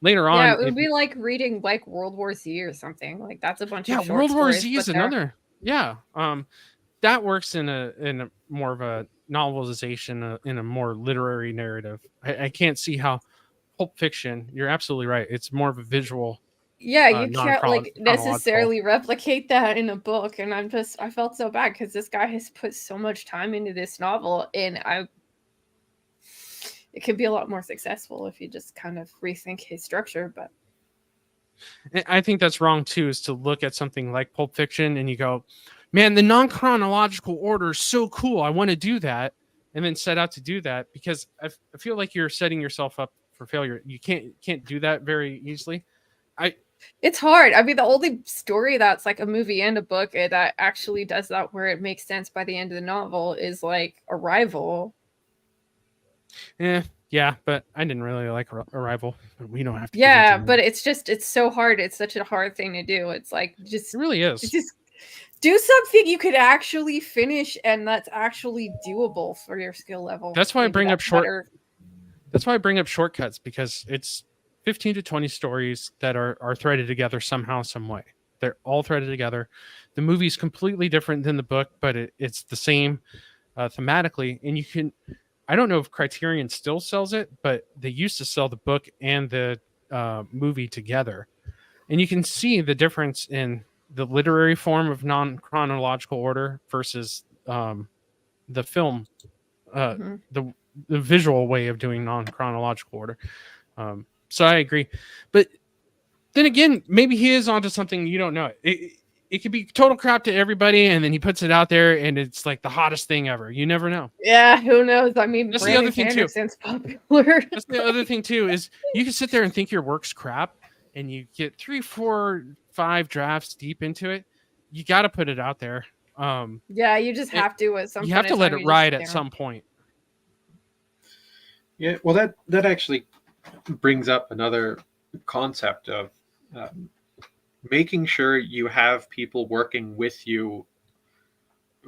Later on, it would be like reading like World War Z or something. Like that's a bunch of short World War stories, Z is another. Yeah, that works in a more of a novelization, in a more literary narrative. I can't see how Pulp Fiction. You're absolutely right. It's more of a visual. Yeah, you can't like necessarily replicate that in a book. And I felt so bad because this guy has put so much time into this novel, and it could be a lot more successful if you just kind of rethink his structure. But I think that's wrong too, is to look at something like Pulp Fiction and you go, man, the non-chronological order is so cool, I want to do that, and then set out to do that, because I feel like you're setting yourself up for failure. You can't do that very easily. It's hard. I mean, the only story that's like a movie and a book that actually does that, where it makes sense by the end of the novel, is like Arrival. Yeah, but I didn't really like Arrival. We don't have to. Yeah, but it's so hard. It's such a hard thing to do. It's like it really is. Just do something you could actually finish and that's actually doable for your skill level. That's why I bring up That's why I bring up Shortcuts, because it's 15 to 20 stories that are threaded together somehow, some way. They're all threaded together. The movie's completely different than the book, but it's the same thematically. And you can, I don't know if Criterion still sells it, but they used to sell the book and the movie together. And you can see the difference in the literary form of non-chronological order versus the film the visual way of doing non-chronological order. So I agree, but then again, maybe he is onto something you don't know. It could be total crap to everybody, and then he puts it out there, and it's like the hottest thing ever. You never know. Yeah, who knows? I mean, that's the other thing too. Popular. That's the other thing too, is you can sit there and think your work's crap, and you get 3, 4, 5 drafts deep into it. You got to put it out there. Yeah, you just have to at some. You have to let it ride at some point. Yeah, well, that actually brings up another concept of making sure you have people working with you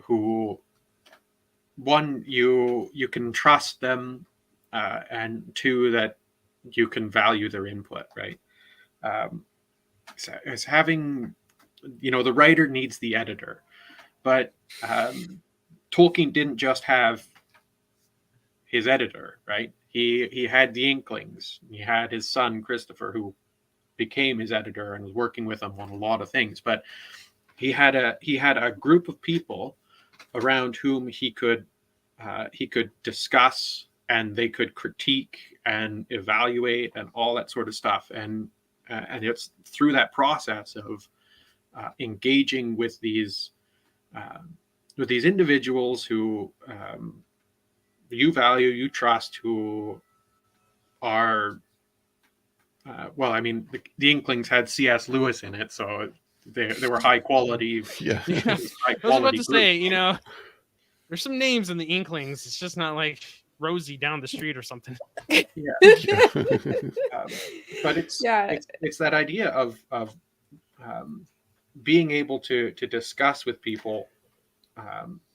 who, one, you can trust them, and two, that you can value their input, right? As having, the writer needs the editor, but Tolkien didn't just have his editor, right? He had the Inklings. He had his son Christopher, who became his editor and was working with him on a lot of things. But he had a group of people around whom he could discuss, and they could critique and evaluate and all that sort of stuff. And it's through that process of engaging with these individuals who you value, you trust, who are the Inklings had C.S. Lewis in it, so they were high quality. Yeah. I was about to say, there's some names in the Inklings. It's just not like Rosie down the street or something. Yeah. But it's that idea of being able to discuss with people,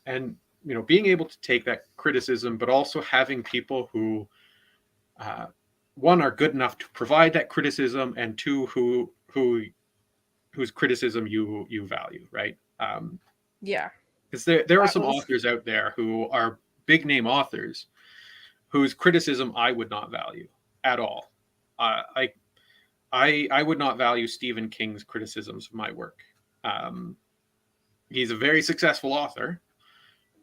and being able to take that criticism, but also having people who one, are good enough to provide that criticism, and two, whose criticism you value, right? Because there are some authors out there who are big name authors whose criticism I would not value at all. I would not value Stephen King's criticisms of my work. He's a very successful author,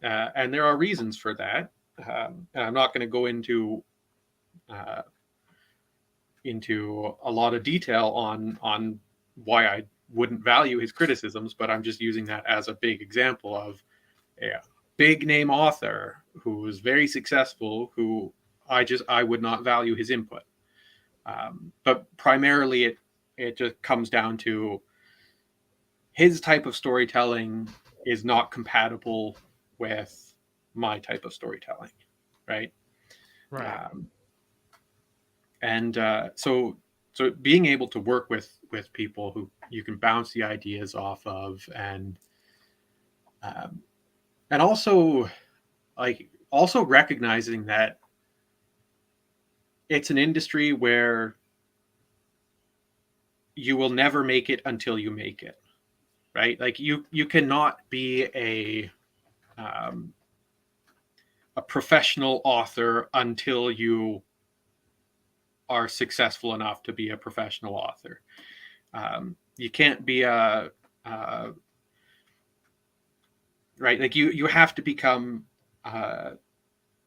and there are reasons for that. And I'm not going to go into a lot of detail on why I wouldn't value his criticisms, but I'm just using that as a big example of a big name author who was very successful, who I would not value his input. But primarily it just comes down to his type of storytelling is not compatible with my type of storytelling, right? Right. So being able to work with people who you can bounce the ideas off of, and also recognizing that it's an industry where you will never make it until you make it, right? Like you cannot be a professional author until you are successful enough to be a professional author. You can't be right. Like you have to become,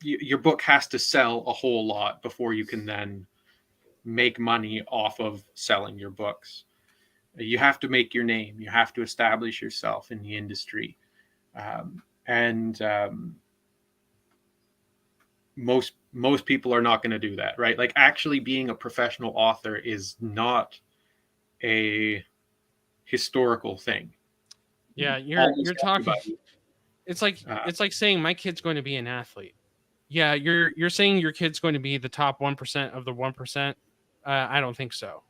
your book has to sell a whole lot before you can then make money off of selling your books. You have to make your name. You have to establish yourself in the industry. Most people are not going to do that, right? Like actually being a professional author is not a historical thing. Yeah, you're talking. It's like saying my kid's going to be an athlete. Yeah, you're saying your kid's going to be the top 1% of the 1%. I don't think so.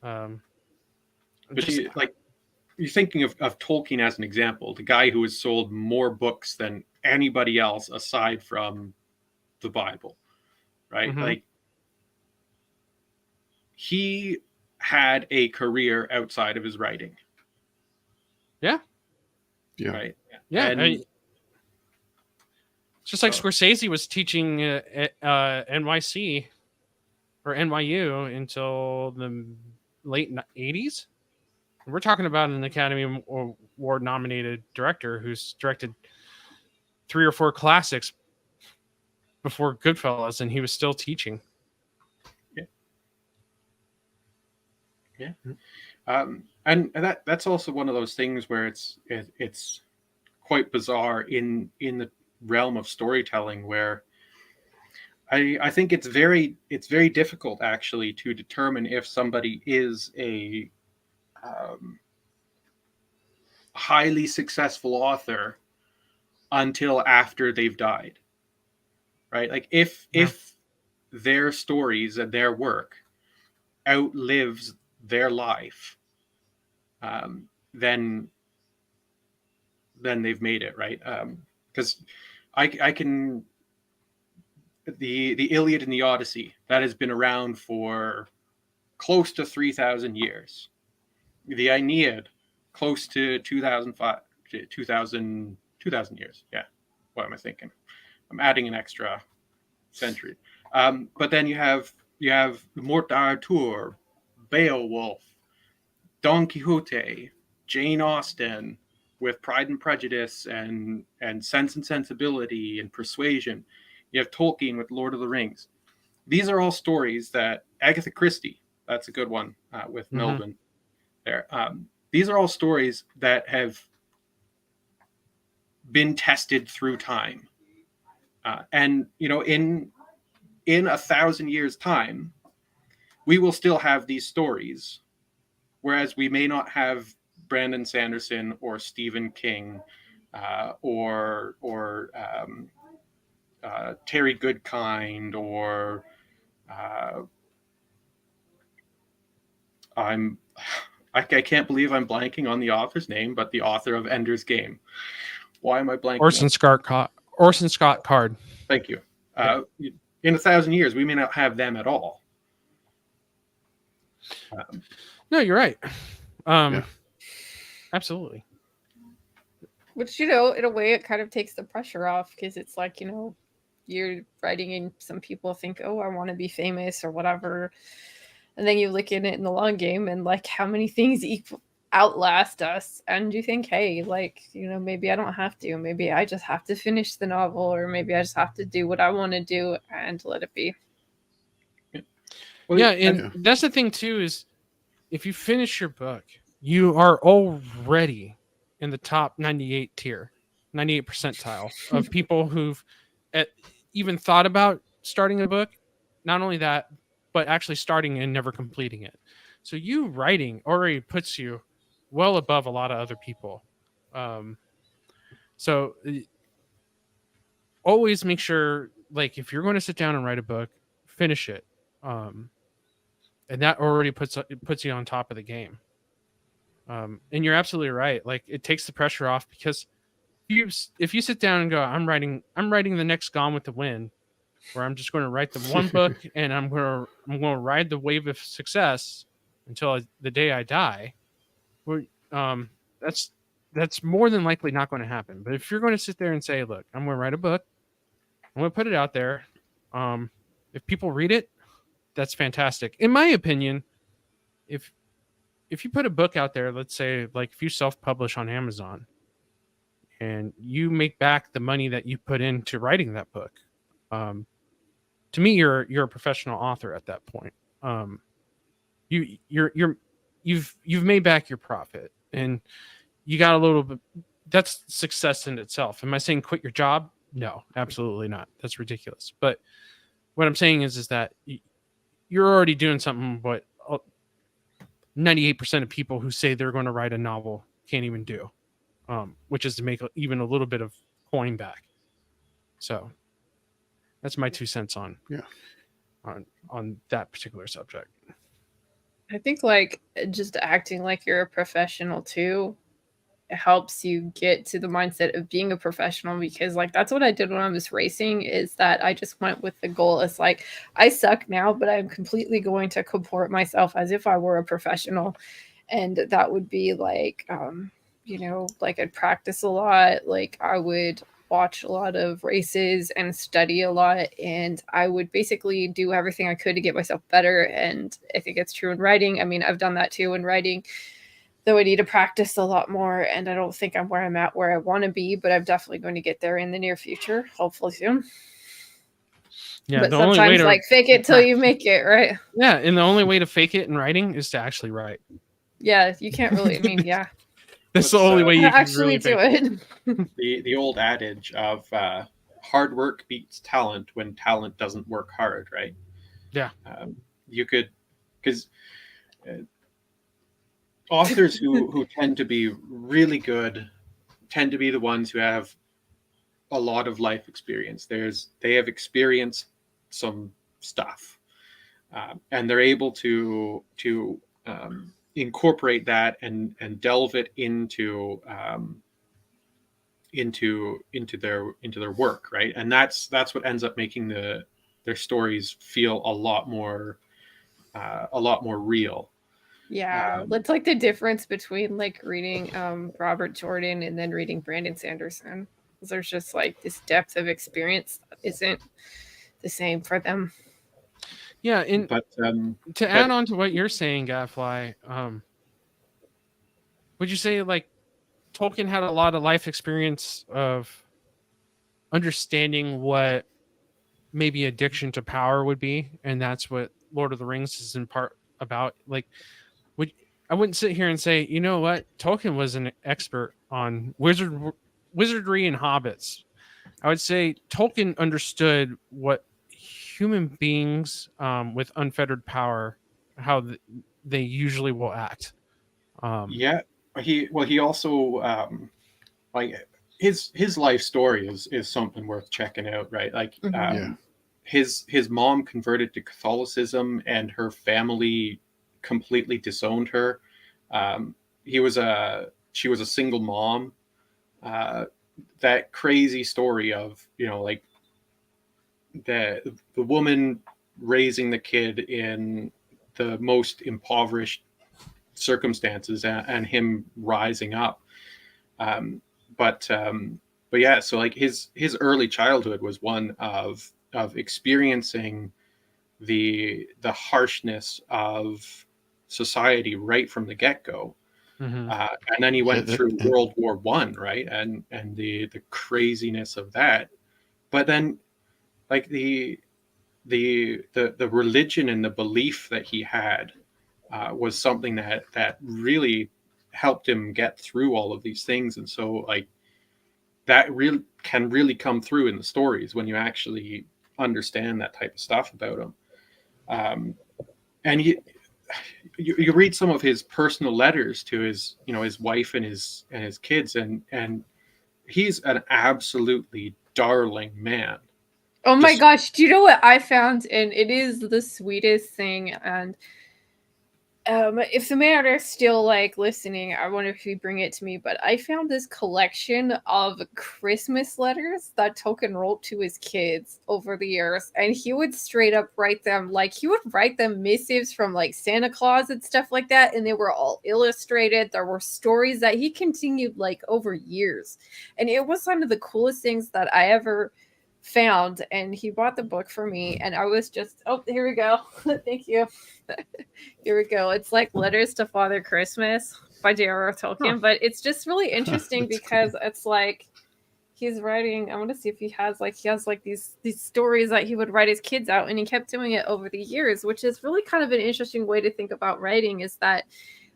But you're thinking of Tolkien as an example, the guy who has sold more books than anybody else aside from the Bible, right? Mm-hmm. Like he had a career outside of his writing. Yeah. Right. Yeah. It's just like Scorsese was teaching at NYC or NYU until the late 80s. We're talking about an Academy Award nominated director who's directed 3 or 4 classics before Goodfellas, and he was still teaching. Yeah. And that's also one of those things where it's quite bizarre in the realm of storytelling, where I think it's very difficult actually to determine if somebody is a highly successful author until after they've died, right? Like if their stories and their work outlives their life, then they've made it, right? Because I can the Iliad and the Odyssey, that has been around for close to 3,000 years. The Aeneid, close to 2000 years. Yeah. What am I thinking? I'm adding an extra century. But then you have Morte d'Arthur, Beowulf, Don Quixote, Jane Austen, with Pride and Prejudice and Sense and Sensibility and Persuasion. You have Tolkien with Lord of the Rings. These are all stories that Agatha Christie, that's a good one, with Melvin there. These are all stories that have been tested through time. And, in 1,000 years' time, we will still have these stories, whereas we may not have Brandon Sanderson or Stephen King or Terry Goodkind or I can't believe I'm blanking on the author's name, but the author of Ender's Game. Why am I blanking? Orson Scott Card. Thank you. In 1,000 years, we may not have them at all. No, you're right. Absolutely. Which, in a way, it kind of takes the pressure off, because it's like, you're writing and some people think, oh, I want to be famous or whatever. And then you look at it in the long game and like how many things outlast us. And you think, hey, like, maybe I don't have to. Maybe I just have to finish the novel, or maybe I just have to do what I want to do and let it be. Well, and that's the thing too, is if you finish your book, you are already in the top 98 percentile of people who've even thought about starting a book. Not only that, but actually starting and never completing it. So you writing already puts you well above a lot of other people. So always make sure, like, if you're going to sit down and write a book, finish it. And that already puts you on top of the game. And you're absolutely right. Like, it takes the pressure off, because if you sit down and go, I'm writing the next Gone with the Wind, where I'm just going to write the one book and I'm going to ride the wave of success until the day I die. That's more than likely not going to happen. But if you're going to sit there and say, look, I'm going to write a book, I'm going to put it out there. If people read it, that's fantastic. In my opinion, if you put a book out there, let's say, like, if you self-publish on Amazon and you make back the money that you put into writing that book, to me, you're a professional author at that point. You've made back your profit, and you got a little bit. That's success in itself. Am I saying quit your job? No, absolutely not. That's ridiculous. But what I'm saying is that you're already doing something what 98% of people who say they're going to write a novel can't even do, which is to make even a little bit of coin back. So that's my 2 cents on that particular subject. I think, like, just acting like you're a professional too, it helps you get to the mindset of being a professional, because, like, that's what I did when I was racing, is that I just went with the goal. It's like, I suck now, but I'm completely going to comport myself as if I were a professional. And that would be like, like, I'd practice a lot. Like, I would watch a lot of races and study a lot, and I would basically do everything I could to get myself better. And I think it's true in writing. I mean, I've done that too in writing, though I need to practice a lot more, and I don't think I'm where I'm at where I want to be, but I'm definitely going to get there in the near future, hopefully soon. Yeah, but the only way sometimes to like fake it till you make it, right? Yeah, and the only way to fake it in writing is to actually write. Yeah, you can't really. I mean, yeah, That's the only way you can actually really do fake it. The old adage of hard work beats talent when talent doesn't work hard, right? Yeah. You could, because authors who tend to be really good tend to be the ones who have a lot of life experience. They have experienced some stuff, and they're able to incorporate that and delve it into their work, right? And that's what ends up making their stories feel a lot more real. Yeah, it's like the difference between like reading Robert Jordan and then reading Brandon Sanderson. There's just like this depth of experience that isn't the same for them. Yeah, and to add on to what you're saying, Gadfly, would you say like Tolkien had a lot of life experience of understanding what maybe addiction to power would be, and that's what Lord of the Rings is in part about? Like, I wouldn't sit here and say, you know what, Tolkien was an expert on wizardry and hobbits. I would say Tolkien understood what human beings with unfettered power, how they usually will act. Yeah, he also like his life story is something worth checking out, right? Like his mom converted to Catholicism and her family completely disowned her. She was a single mom. That crazy story of, like the woman raising the kid in the most impoverished circumstances and him rising up. But yeah, so like his early childhood was one of experiencing the harshness of society right from the get-go. Mm-hmm. And then he went through World War I, right? And the craziness of that. But then like the religion and the belief that he had was something that really helped him get through all of these things. And so like that really can really come through in the stories when you actually understand that type of stuff about him. And you read some of his personal letters to his wife and his kids, and he's an absolutely darling man. Oh my gosh, do you know what I found? And it is the sweetest thing. And if the man are still like listening, I wonder if you bring it to me. But I found this collection of Christmas letters that Tolkien wrote to his kids over the years, and he would straight up write them missives from like Santa Claus and stuff like that, and they were all illustrated. There were stories that he continued like over years, and it was one of the coolest things that I ever found. And he bought the book for me, and I was just, oh, here we go. Thank you. Here we go. It's like Letters to Father Christmas by J.R.R. Tolkien, but it's just really interesting because cool. It's like he's writing. I want to see if he has these stories that he would write his kids out, and he kept doing it over the years, which is really kind of an interesting way to think about writing. Is that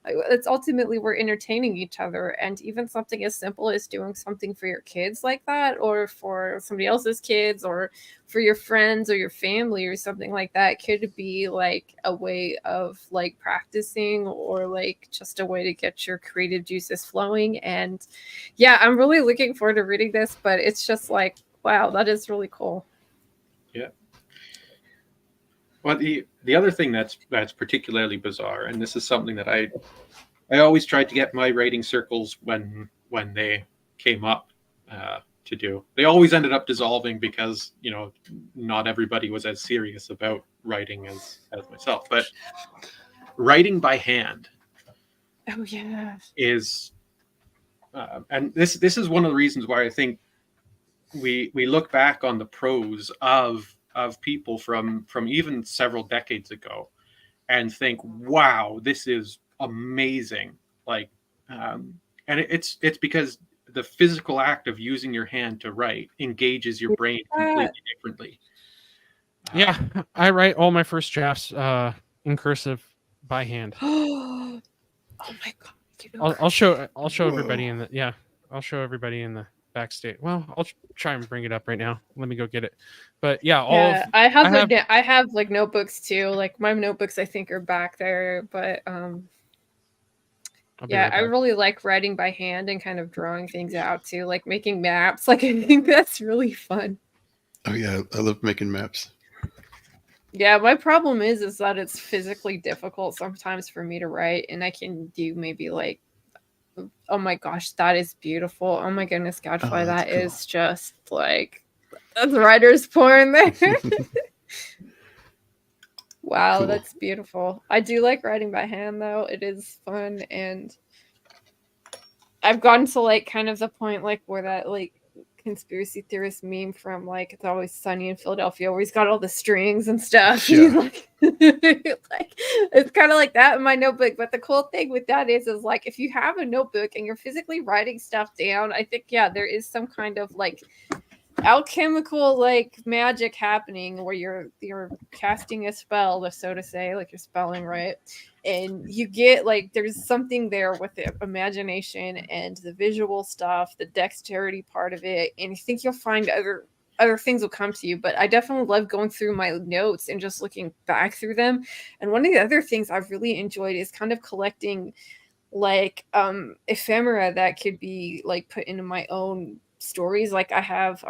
it's ultimately we're entertaining each other, and even something as simple as doing something for your kids like that, or for somebody else's kids, or for your friends or your family or something like that, could be like a way of like practicing, or like just a way to get your creative juices flowing. And yeah, I'm really looking forward to reading this, but it's just like, wow, that is really cool. Yeah. Well, the other thing that's particularly bizarre, and this is something that I always tried to get my writing circles when they came up to do. They always ended up dissolving because not everybody was as serious about writing as myself. But writing by hand, oh yeah, is and this is one of the reasons why I think we look back on the prose of people from even several decades ago and think, wow, this is amazing. Like, and it's because the physical act of using your hand to write engages your brain completely differently. Yeah, I write all my first drafts in cursive by hand. Oh my god! I'll show everybody in the I'll show everybody in the backstage. Well, I'll try and bring it up right now. Let me go get it. But yeah, I have like notebooks too. Like my notebooks, I think are back there. But yeah, I really like writing by hand and kind of drawing things out too, like making maps. Like I think that's really fun. Oh yeah, I love making maps. Yeah, my problem is that it's physically difficult sometimes for me to write, and I can do maybe like, oh my gosh, that is beautiful. Oh my goodness, Gadfly, that cool. Is just like, that's writer's porn there. Wow, cool. That's beautiful. I do like writing by hand though. It is fun, and I've gotten to like kind of the point like where that like conspiracy theorist meme from like It's Always Sunny in Philadelphia where he's got all the strings and stuff. Yeah. Like, like it's kind of like that in my notebook. But the cool thing with that is like if you have a notebook and you're physically writing stuff down, I think there is some kind of like alchemical like magic happening where you're casting a spell, so to say, like you're spelling, right? And you get like there's something there with the imagination and the visual stuff, the dexterity part of it, and I think you'll find other things will come to you. But I definitely love going through my notes and just looking back through them. And one of the other things I've really enjoyed is kind of collecting like ephemera that could be like put into my own stories. Like I have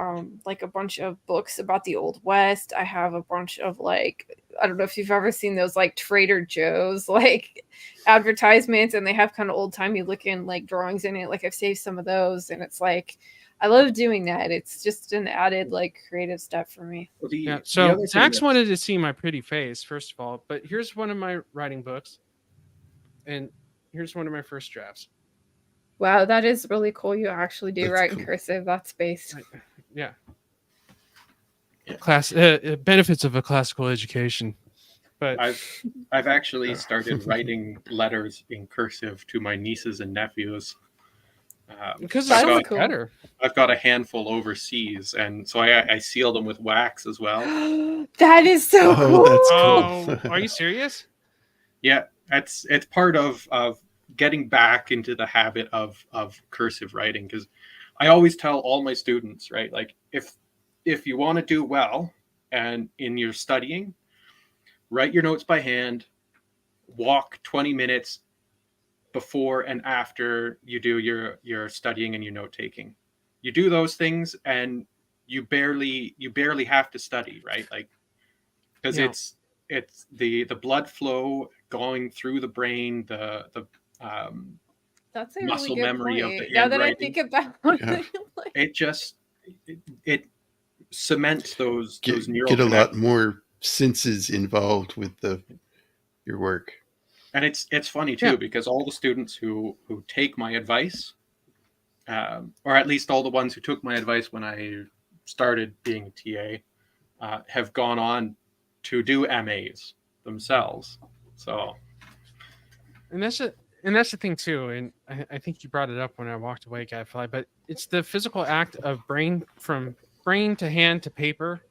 like a bunch of books about the Old West. I have a bunch of like, I don't know if you've ever seen those like Trader Joe's like advertisements, and they have kind of old-timey looking like drawings in it. Like I've saved some of those, and it's like I love doing that. It's just an added like creative step for me. Yeah, so Zach's wanted to see my pretty face first of all, but here's one of my writing books, and here's one of my first drafts. Wow, that is really cool. You actually do write in cursive. That's based. Yeah. Class benefits of a classical education. But I've actually started writing letters in cursive to my nieces and nephews. Because it's so much better. I've got a handful overseas, and so I seal them with wax as well. That is so cool. That's cool. Oh, are you serious? Yeah, it's part of getting back into the habit of cursive writing, because I always tell all my students, right, like if you want to do well and in your studying, write your notes by hand, walk 20 minutes before and after you do your studying and your note taking. You do those things and you barely have to study, right? Like, because it's the blood flow going through the brain, the that's a muscle really good memory point. of the now handwriting. that I think about it, it cements those neural get a lot more senses involved with your work. And it's funny too, because all the students who take my advice, or at least all the ones who took my advice when I started being a TA, have gone on to do MAs themselves. So, and that's the thing too, and I think you brought it up when I walked away, Gadfly, but it's the physical act of from brain to hand to paper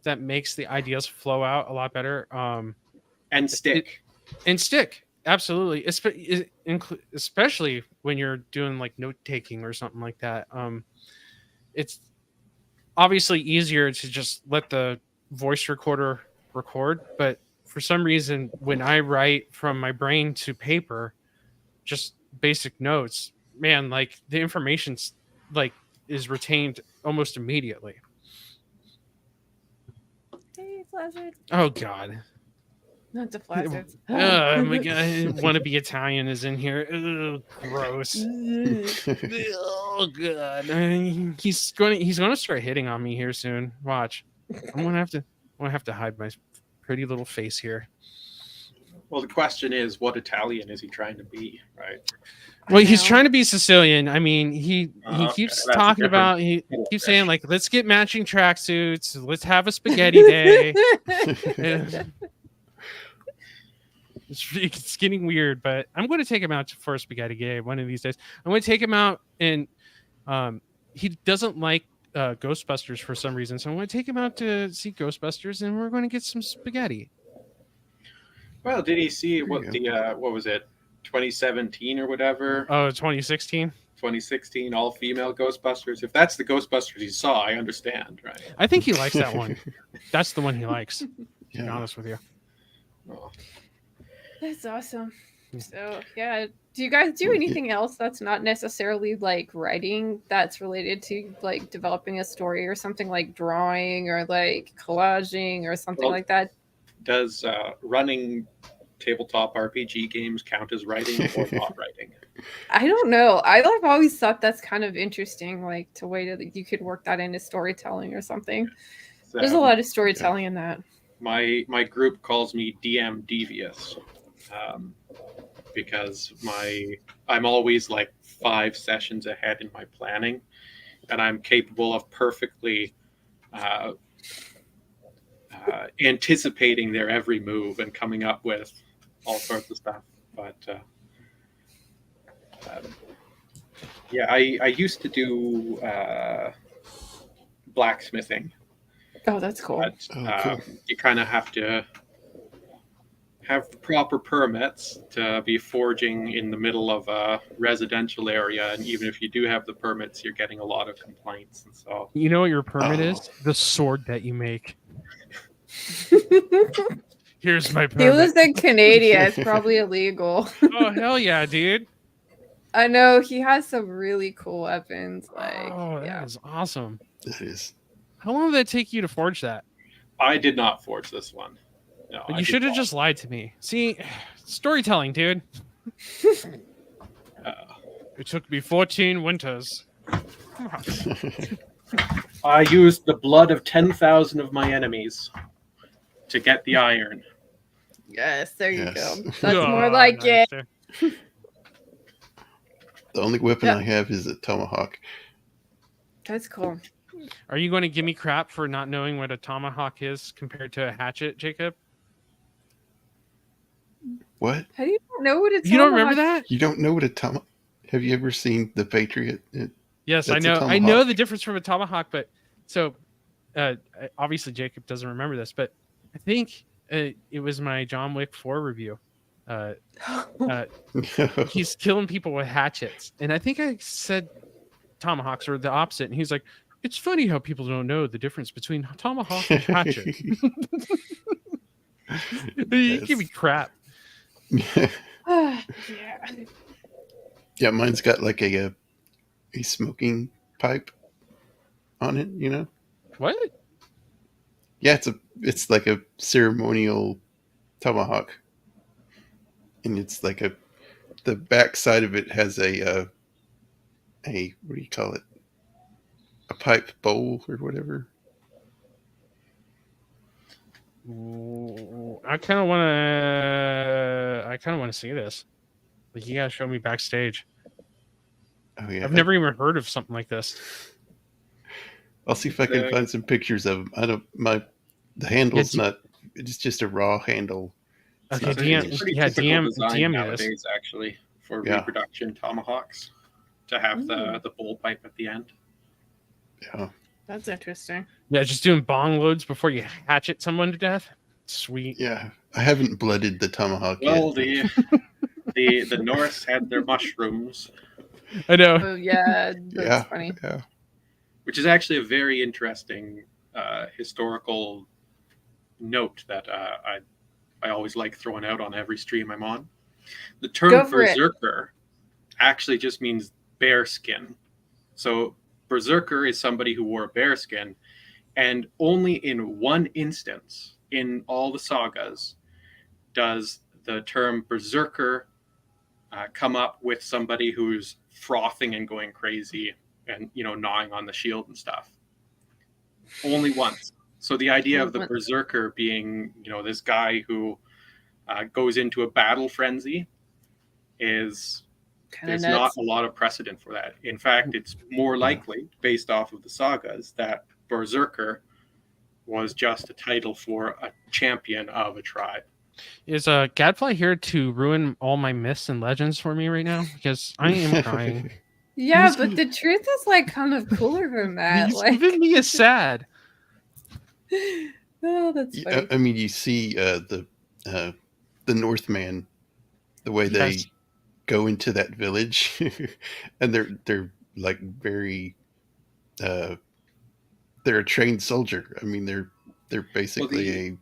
that makes the ideas flow out a lot better. And stick. Absolutely, especially when you're doing like note taking or something like that. It's obviously easier to just let the voice recorder record, but for some reason, when I write from my brain to paper, just basic notes, man, like the information's like is retained almost immediately. Hey, Flazzard. Oh God. Not the Flazzards. Oh my God. Want to be Italian is in here. Ugh, gross. Oh God. He's gonna start hitting on me here soon. Watch. I'm gonna have to hide my pretty little face here. Well, the question is, what Italian is he trying to be, right? Well, he's trying to be Sicilian. I mean, he keeps talking about, he keeps saying like, let's get matching tracksuits, let's have a spaghetti day. It's getting weird, but I'm going to take him out for a spaghetti day one of these days. I'm going to take him out, and he doesn't like Ghostbusters for some reason. So I'm going to take him out to see Ghostbusters, and we're going to get some spaghetti. Well, did he see what was it, 2017 or whatever? Oh, 2016. 2016 all-female Ghostbusters. If that's the Ghostbusters he saw, I understand, right? I think he likes that one. That's the one he likes. To be honest with you. Oh. That's awesome. So yeah, do you guys do anything else that's not necessarily like writing that's related to like developing a story or something, like drawing or like collaging or something like that? Does running tabletop RPG games count as writing or not writing? I don't know. I've always thought that's kind of interesting, like to way that you could work that into storytelling or something. There's a lot of storytelling in that. My group calls me DM Devious. Because I'm always like 5 sessions ahead in my planning, and I'm capable of perfectly anticipating their every move and coming up with all sorts of stuff. But I used to do blacksmithing. Oh, that's cool. But cool. You kind of have to have the proper permits to be forging in the middle of a residential area, and even if you do have the permits, you're getting a lot of complaints. And so, you know what your permit is? The sword that you make. Here's my permit. He lives in Canada. It's probably illegal. Oh hell yeah, dude! I know he has some really cool weapons. Like, that is awesome. That is. How long did it take you to forge that? I did not forge this one. No, you should have just lied to me. See, storytelling, dude. It took me 14 winters. I used the blood of 10,000 of my enemies to get the iron. Yes, there you go. That's Oh, more like nice. it. The only weapon I have is a tomahawk. That's cool. Are you going to give me crap for not knowing what a tomahawk is compared to a hatchet, Jacob? What? How do you know what it's? You don't remember that? You don't know what a tomahawk? Have you ever seen The Patriot? Yes, I know. I know the difference from a tomahawk, but so obviously Jacob doesn't remember this, but I think it was my John Wick 4 review. He's killing people with hatchets, and I think I said tomahawks or the opposite, and he's like, "It's funny how people don't know the difference between tomahawk and hatchet." You give me crap. Yeah. Yeah, mine's got like a smoking pipe on it, you know? What? Yeah, it's like a ceremonial tomahawk. And it's like the back side of it has a what do you call it? A pipe bowl or whatever. I kind of want to see this. Like, you gotta show me backstage. Oh yeah, I've never even heard of something like this. I'll see if I can find some pictures of them. The handle's not. It's just a raw handle. It's Okay, DM nowadays actually for reproduction tomahawks to have the bowl pipe at the end. Yeah, that's interesting. Yeah, just doing bong loads before you hatchet someone to death. Sweet. Yeah, I haven't blooded the tomahawk yet. Well, the Norse had their mushrooms. I know. Oh, yeah, that's funny. Yeah. Which is actually a very interesting historical note that I always like throwing out on every stream I'm on. The term berserker actually just means bear skin. So berserker is somebody who wore a bear skin, and only in one instance in all the sagas does the term berserker come up with somebody who's frothing and going crazy and, gnawing on the shield and stuff. Only once. So the idea of the berserker being, this guy who goes into a battle frenzy there's not a lot of precedent for that. In fact, it's more likely, based off of the sagas, that berserker was just a title for a champion of a tribe. Is Gadfly here to ruin all my myths and legends for me right now? Because I am crying. Yeah, but the truth is like kind of cooler than that. He's Like, giving me a sad. Oh, that's funny. I mean, you see the Northman, the way they go into that village, and they're like very, they're a trained soldier. I mean, they're basically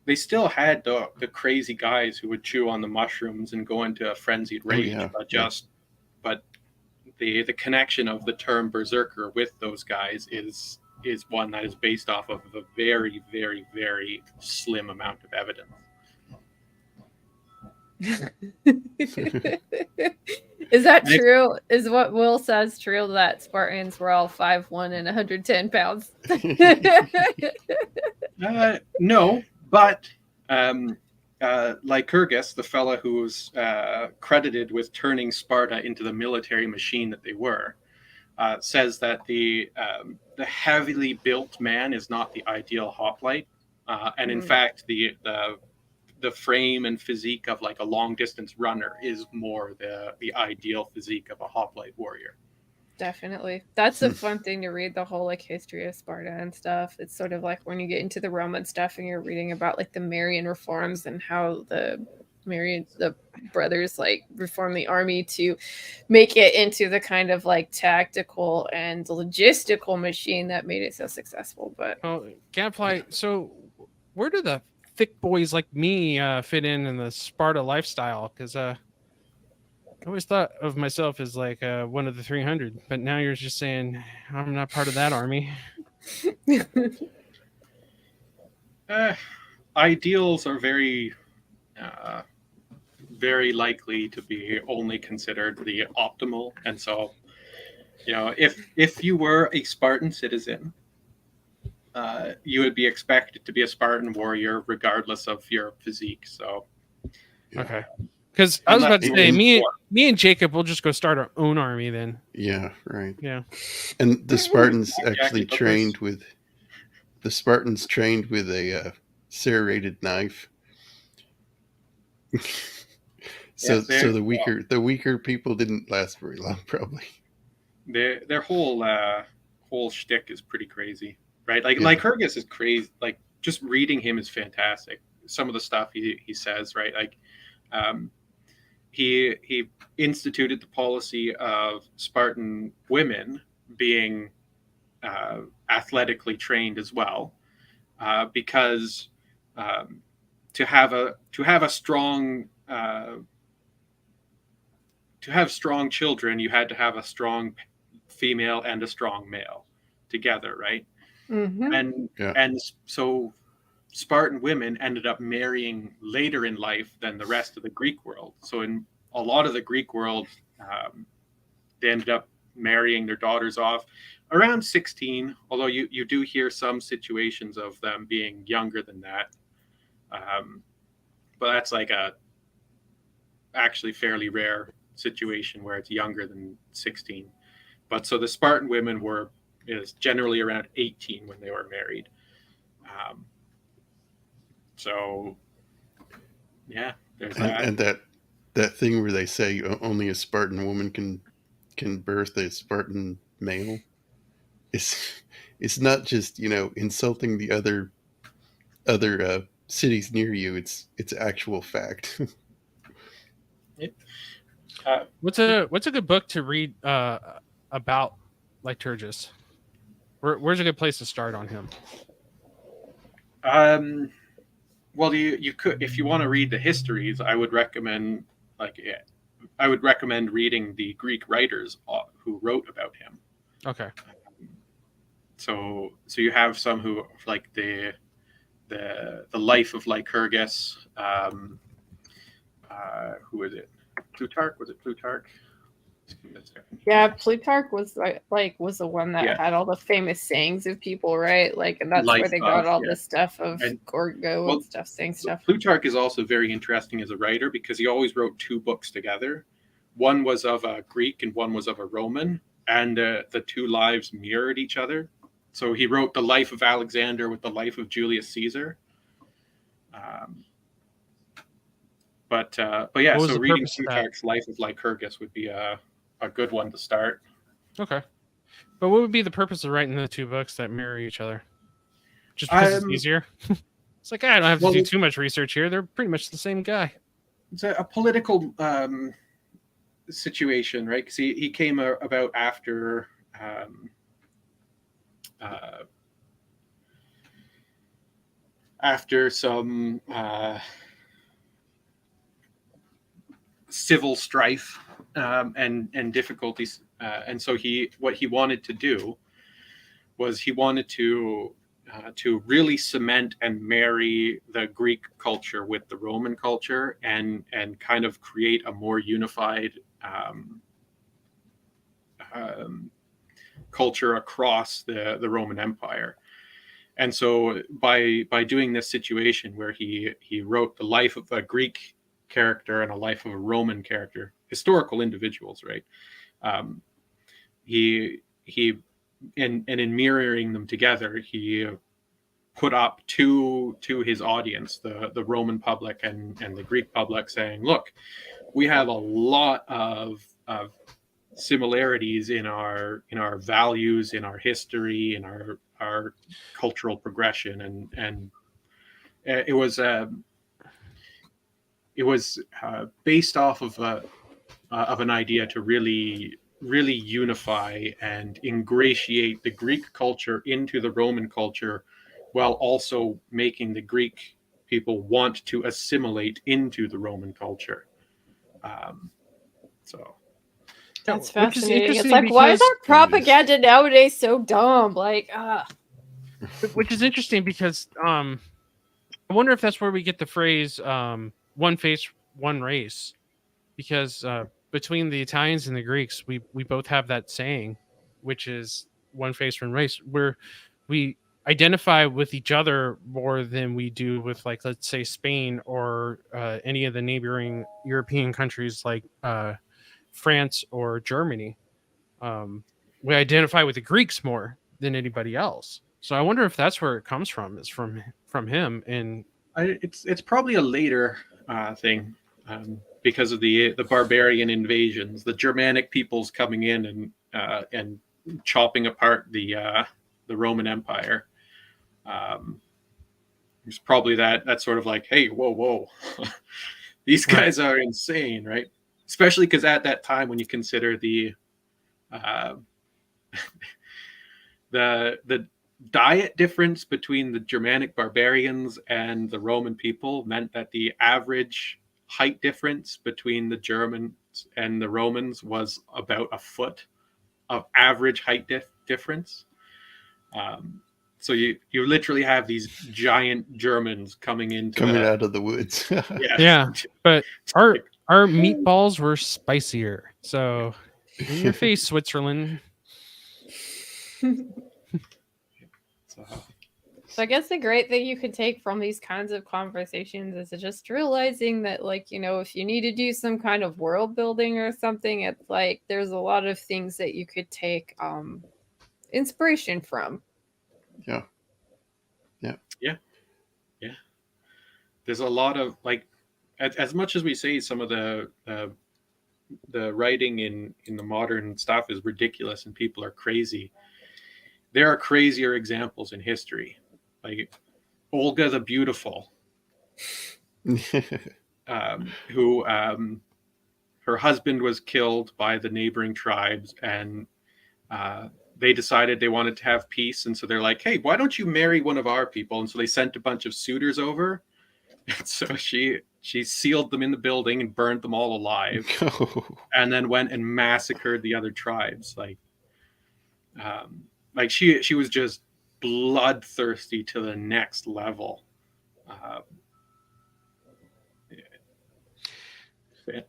They still had the crazy guys who would chew on the mushrooms and go into a frenzied rage, but the connection of the term berserker with those guys is one that is based off of a very, very, very slim amount of evidence. Is that true? Is what Will says true, that Spartans were all 5'1" and 110 pounds? No, but Lycurgus, the fella who was credited with turning Sparta into the military machine that they were, says that the heavily built man is not the ideal hoplite, and in fact, the frame and physique of like a long distance runner is more the ideal physique of a hoplite warrior. Definitely. That's a fun thing to read, the whole like history of Sparta and stuff. It's sort of like when you get into the Roman stuff and you're reading about like the Marian reforms and how the brothers like reform the army to make it into the kind of like tactical and logistical machine that made it so successful. But Gadfly, so where do the thick boys like me fit in the Sparta lifestyle? Because I always thought of myself as like one of the 300, but now you're just saying I'm not part of that army. Ideals are very, very likely to be only considered the optimal, and so, if you were a Spartan citizen, you would be expected to be a Spartan warrior regardless of your physique. So, okay. Because I was about to say, me and Jacob will just go start our own army then. Yeah, right. Yeah. And the Spartans actually trained with a serrated knife. So the weaker people didn't last very long, probably. Their whole shtick is pretty crazy, right? Like Lycurgus is crazy. Like just reading him is fantastic. Some of the stuff he says, right? Like, he instituted the policy of Spartan women being athletically trained as well, because to have strong children, you had to have a strong female and a strong male together, right? Mm-hmm. And so Spartan women ended up marrying later in life than the rest of the Greek world. So in a lot of the Greek world, they ended up marrying their daughters off around 16, although you do hear some situations of them being younger than that. But that's like a actually fairly rare situation where it's younger than 16. But so the Spartan women is generally around 18 when they were married. So yeah, there's that. And that thing where they say only a Spartan woman can birth a Spartan male. It's not just insulting the other cities near you. It's actual fact. What's a good book to read about Lycurgus? Where's a good place to start on him? Well, you could, if you want to read the histories, I would recommend reading the Greek writers who wrote about him. Okay. So you have some who like the life of Lycurgus. Who is it? Plutarch? Was it Plutarch? Yeah, Plutarch was was the one that had all the famous sayings of people, right? Like, and that's where they got all the stuff of Gorgo and stuff, saying stuff. Plutarch is also very interesting as a writer because he always wrote two books together. One was of a Greek and one was of a Roman, and the two lives mirrored each other. So he wrote the life of Alexander with the life of Julius Caesar. But yeah, so reading Plutarch's life of Lycurgus would be a good one to start. Okay. But what would be the purpose of writing the two books that mirror each other? Just because it's easier? It's like, I don't have to do too much research here. They're pretty much the same guy. It's a political situation, right? Because he came about after some civil strife and difficulties, and so what he wanted to do was he wanted to really cement and marry the Greek culture with the Roman culture and kind of create a more unified culture across the Roman Empire. And so by doing this situation where he wrote the life of a Greek character and a life of a Roman character, historical individuals, right? He in mirroring them together, he put up to his audience, the Roman public and the Greek public, saying, look, we have a lot of similarities in our values, in our history, in our cultural progression, and it was based off of an idea to really unify and ingratiate the Greek culture into the Roman culture, while also making the Greek people want to assimilate into the Roman culture. So that's fascinating. It's like, why is our propaganda nowadays so dumb? Like, which is interesting because I wonder if that's where we get the phrase "one face, one race," because between the Italians and the Greeks, we both have that saying, which is "one face, one race," where we identify with each other more than we do with, like, let's say Spain or any of the neighboring European countries like France or Germany. We identify with the Greeks more than anybody else. So I wonder if that's where it comes from. Is from him, and it's probably a later thing, because of the barbarian invasions, the Germanic peoples coming in and chopping apart the Roman Empire. It's probably that sort of like, hey, whoa, these guys are insane, right? Especially because at that time, when you consider the diet difference between the Germanic barbarians and the Roman people meant that the average height difference between the Germans and the Romans was about a foot of average height difference. So you literally have these giant Germans coming out of the woods. Yeah, but our meatballs were spicier. So in your face, Switzerland. So I guess the great thing you could take from these kinds of conversations is just realizing that, like, you know, if you need to do some kind of world building or something, it's like there's a lot of things that you could take inspiration from. Yeah. There's a lot of, like, as much as we say some of the writing in the modern stuff is ridiculous and people are crazy, there are crazier examples in history, like Olga the Beautiful, who her husband was killed by the neighboring tribes, and they decided they wanted to have peace, and so they're like, hey, why don't you marry one of our people? And so they sent a bunch of suitors over, and so she sealed them in the building and burned them all alive, and then went and massacred the other tribes. Like she was just bloodthirsty to the next level.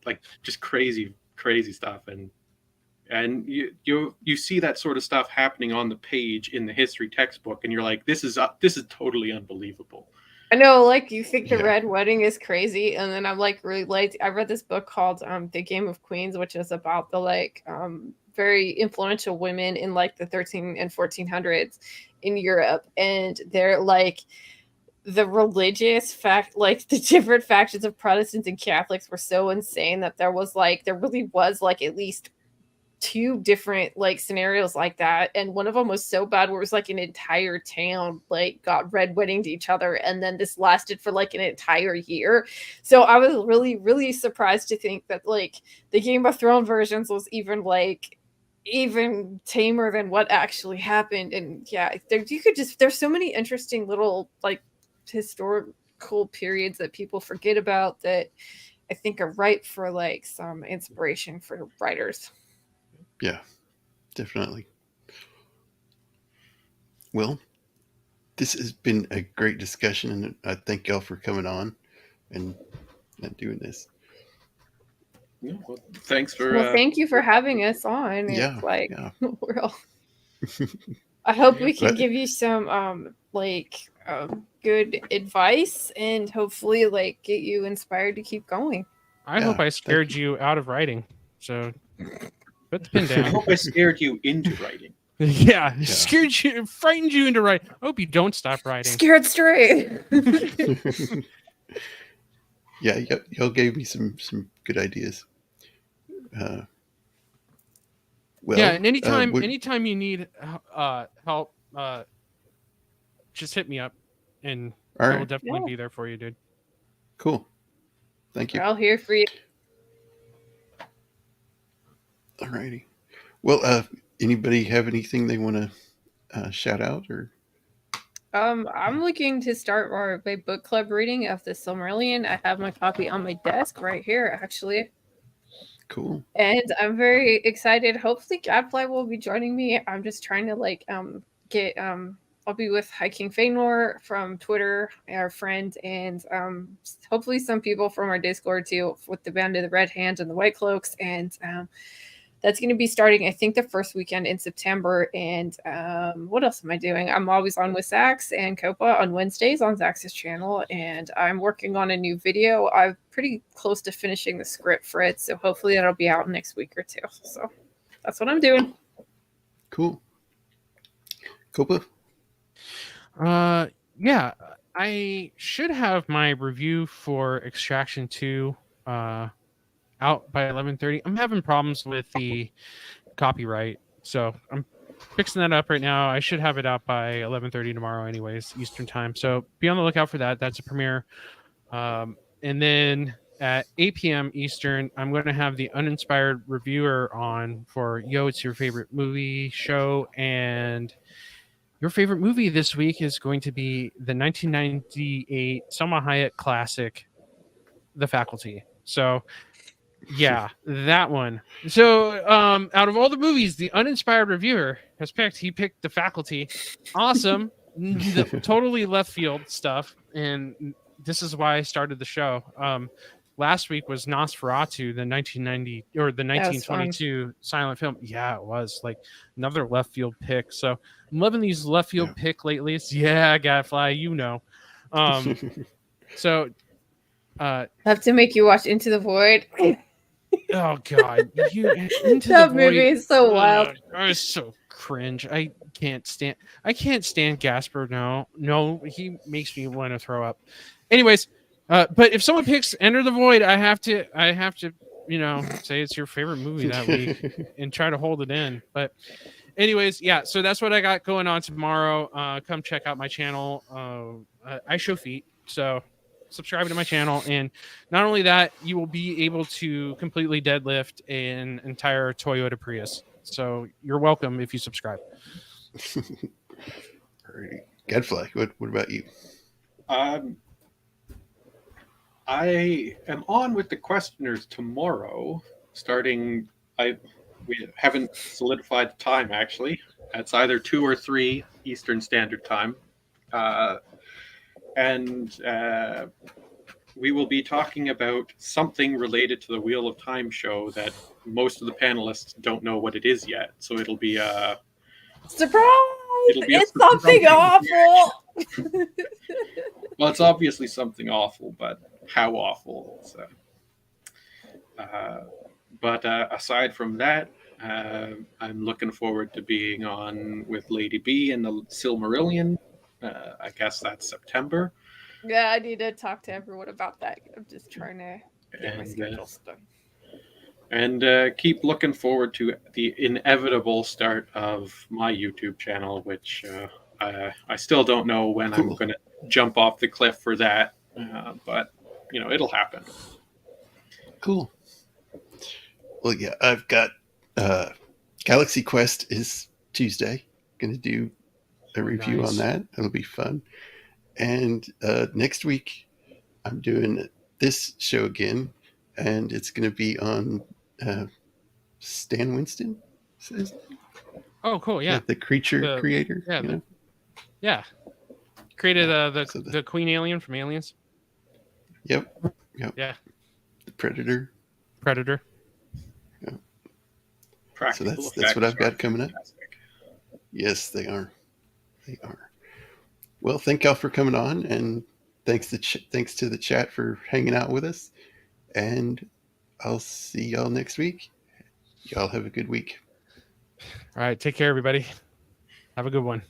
Like just crazy stuff, and you see that sort of stuff happening on the page in the history textbook, and you're like, this is totally unbelievable. I know, like, you think the Red Wedding is crazy, and then I'm like, really late. I read this book called The Game of Queens, which is about the very influential women in like the 13 and 1400s in Europe, and they're like the religious like the different factions of Protestants and Catholics were so insane that there really was like at least 2 different like scenarios like that, and one of them was so bad where it was like an entire town like got red wedding to each other, and then this lasted for like an entire year. So I was really surprised to think that like the Game of Thrones versions was even tamer than what actually happened. And yeah, there's so many interesting little like historical periods that people forget about that I think are ripe for like some inspiration for writers. Yeah, definitely. Well, this has been a great discussion, and I thank y'all for coming on and doing this. Yeah, well, thanks for. Well, thank you for having us on. Yeah, It's like yeah. we're all. I hope we can But- give you some good advice and hopefully like get you inspired to keep going. I hope I scared you out of writing. So put the pen I down. hope I scared you into writing. Yeah, frightened you into writing. I hope you don't stop writing. Scared straight. Yeah, y'all gave me some good ideas. Well, yeah, and anytime you need help, just hit me up, and I will definitely be there for you, dude. Cool. Thank you. We're all here for you. Alrighty. Well, anybody have anything they want to shout out or? I'm looking to start my book club reading of the Silmarillion. I have my copy on my desk right here, actually. Cool. And I'm very excited. Hopefully Gadfly will be joining me. I'm just trying to get I'll be with Hiking Feanor from Twitter, our friend, and hopefully some people from our Discord too, with the Band of the Red Hand and the White Cloaks. And that's going to be starting, I think, the first weekend in September. And what else am I doing? I'm always on with Zax and Copa on Wednesdays on Zax's channel. And I'm working on a new video. I'm pretty close to finishing the script for it. So hopefully that'll be out next week or two. So that's what I'm doing. Cool. Copa? Yeah, I should have my review for Extraction 2 out by 11:30. I'm having problems with the copyright, so I'm fixing that up right now. I should have it out by 11:30 tomorrow anyways, Eastern time. So be on the lookout for that. That's a premiere. And then at 8 p.m. Eastern, I'm going to have the uninspired reviewer on for Yo, It's Your Favorite Movie show. And your favorite movie this week is going to be the 1998 Salma Hayek classic, The Faculty. So yeah, that one. So out of all the movies the uninspired reviewer has picked, he picked The Faculty. Awesome. Totally left field stuff, and this is why I started the show. Last week was Nosferatu, the 1990 or the 1922 silent film. Yeah, it was like another left field pick. So I'm loving these left field pick lately. Yeah, Gadfly, you know. So I have to make you watch Into the Void. Oh God, that movie is so wild. It's so cringe. I can't stand Gasper. No, he makes me want to throw up. Anyways, but if someone picks Enter the Void, I have to, say it's your favorite movie that week and try to hold it in. But anyways, yeah. So that's what I got going on tomorrow. Come check out my channel. I show feet, so subscribe to my channel, and not only that, you will be able to completely deadlift an entire Toyota Prius. So you're welcome if you subscribe. Alrighty. Gadfly, what about you? I am on with the questioners tomorrow, starting. We haven't solidified the time actually. It's either 2 or 3 Eastern Standard Time, and we will be talking about something related to the Wheel of Time show that most of the panelists don't know what it is yet. So it'll be a surprise. It's something awful. Well, it's obviously something awful, but how awful? So, but aside from that, I'm looking forward to being on with Lady B and the Silmarillion. I guess that's September. Yeah, I need to talk to everyone about that. I'm just trying to get my schedules done. And keep looking forward to the inevitable start of my YouTube channel, which I still don't know when I'm going to jump off the cliff for that, but it'll happen. Cool. Well, yeah, I've got Galaxy Quest is Tuesday. Going to do a review on that. It'll be fun. And next week, I'm doing this show again, and it's going to be on Stan Winston. Oh, cool! Yeah, like the creature creator. Yeah, yeah. Created the Queen Alien from Aliens. Yep. Yeah. The Predator. Yeah. So that's what I've got coming up. Yes, they are. They are. Well, thank y'all for coming on, and thanks to the chat for hanging out with us. And I'll see y'all next week. Y'all have a good week. All right, take care, everybody. Have a good one.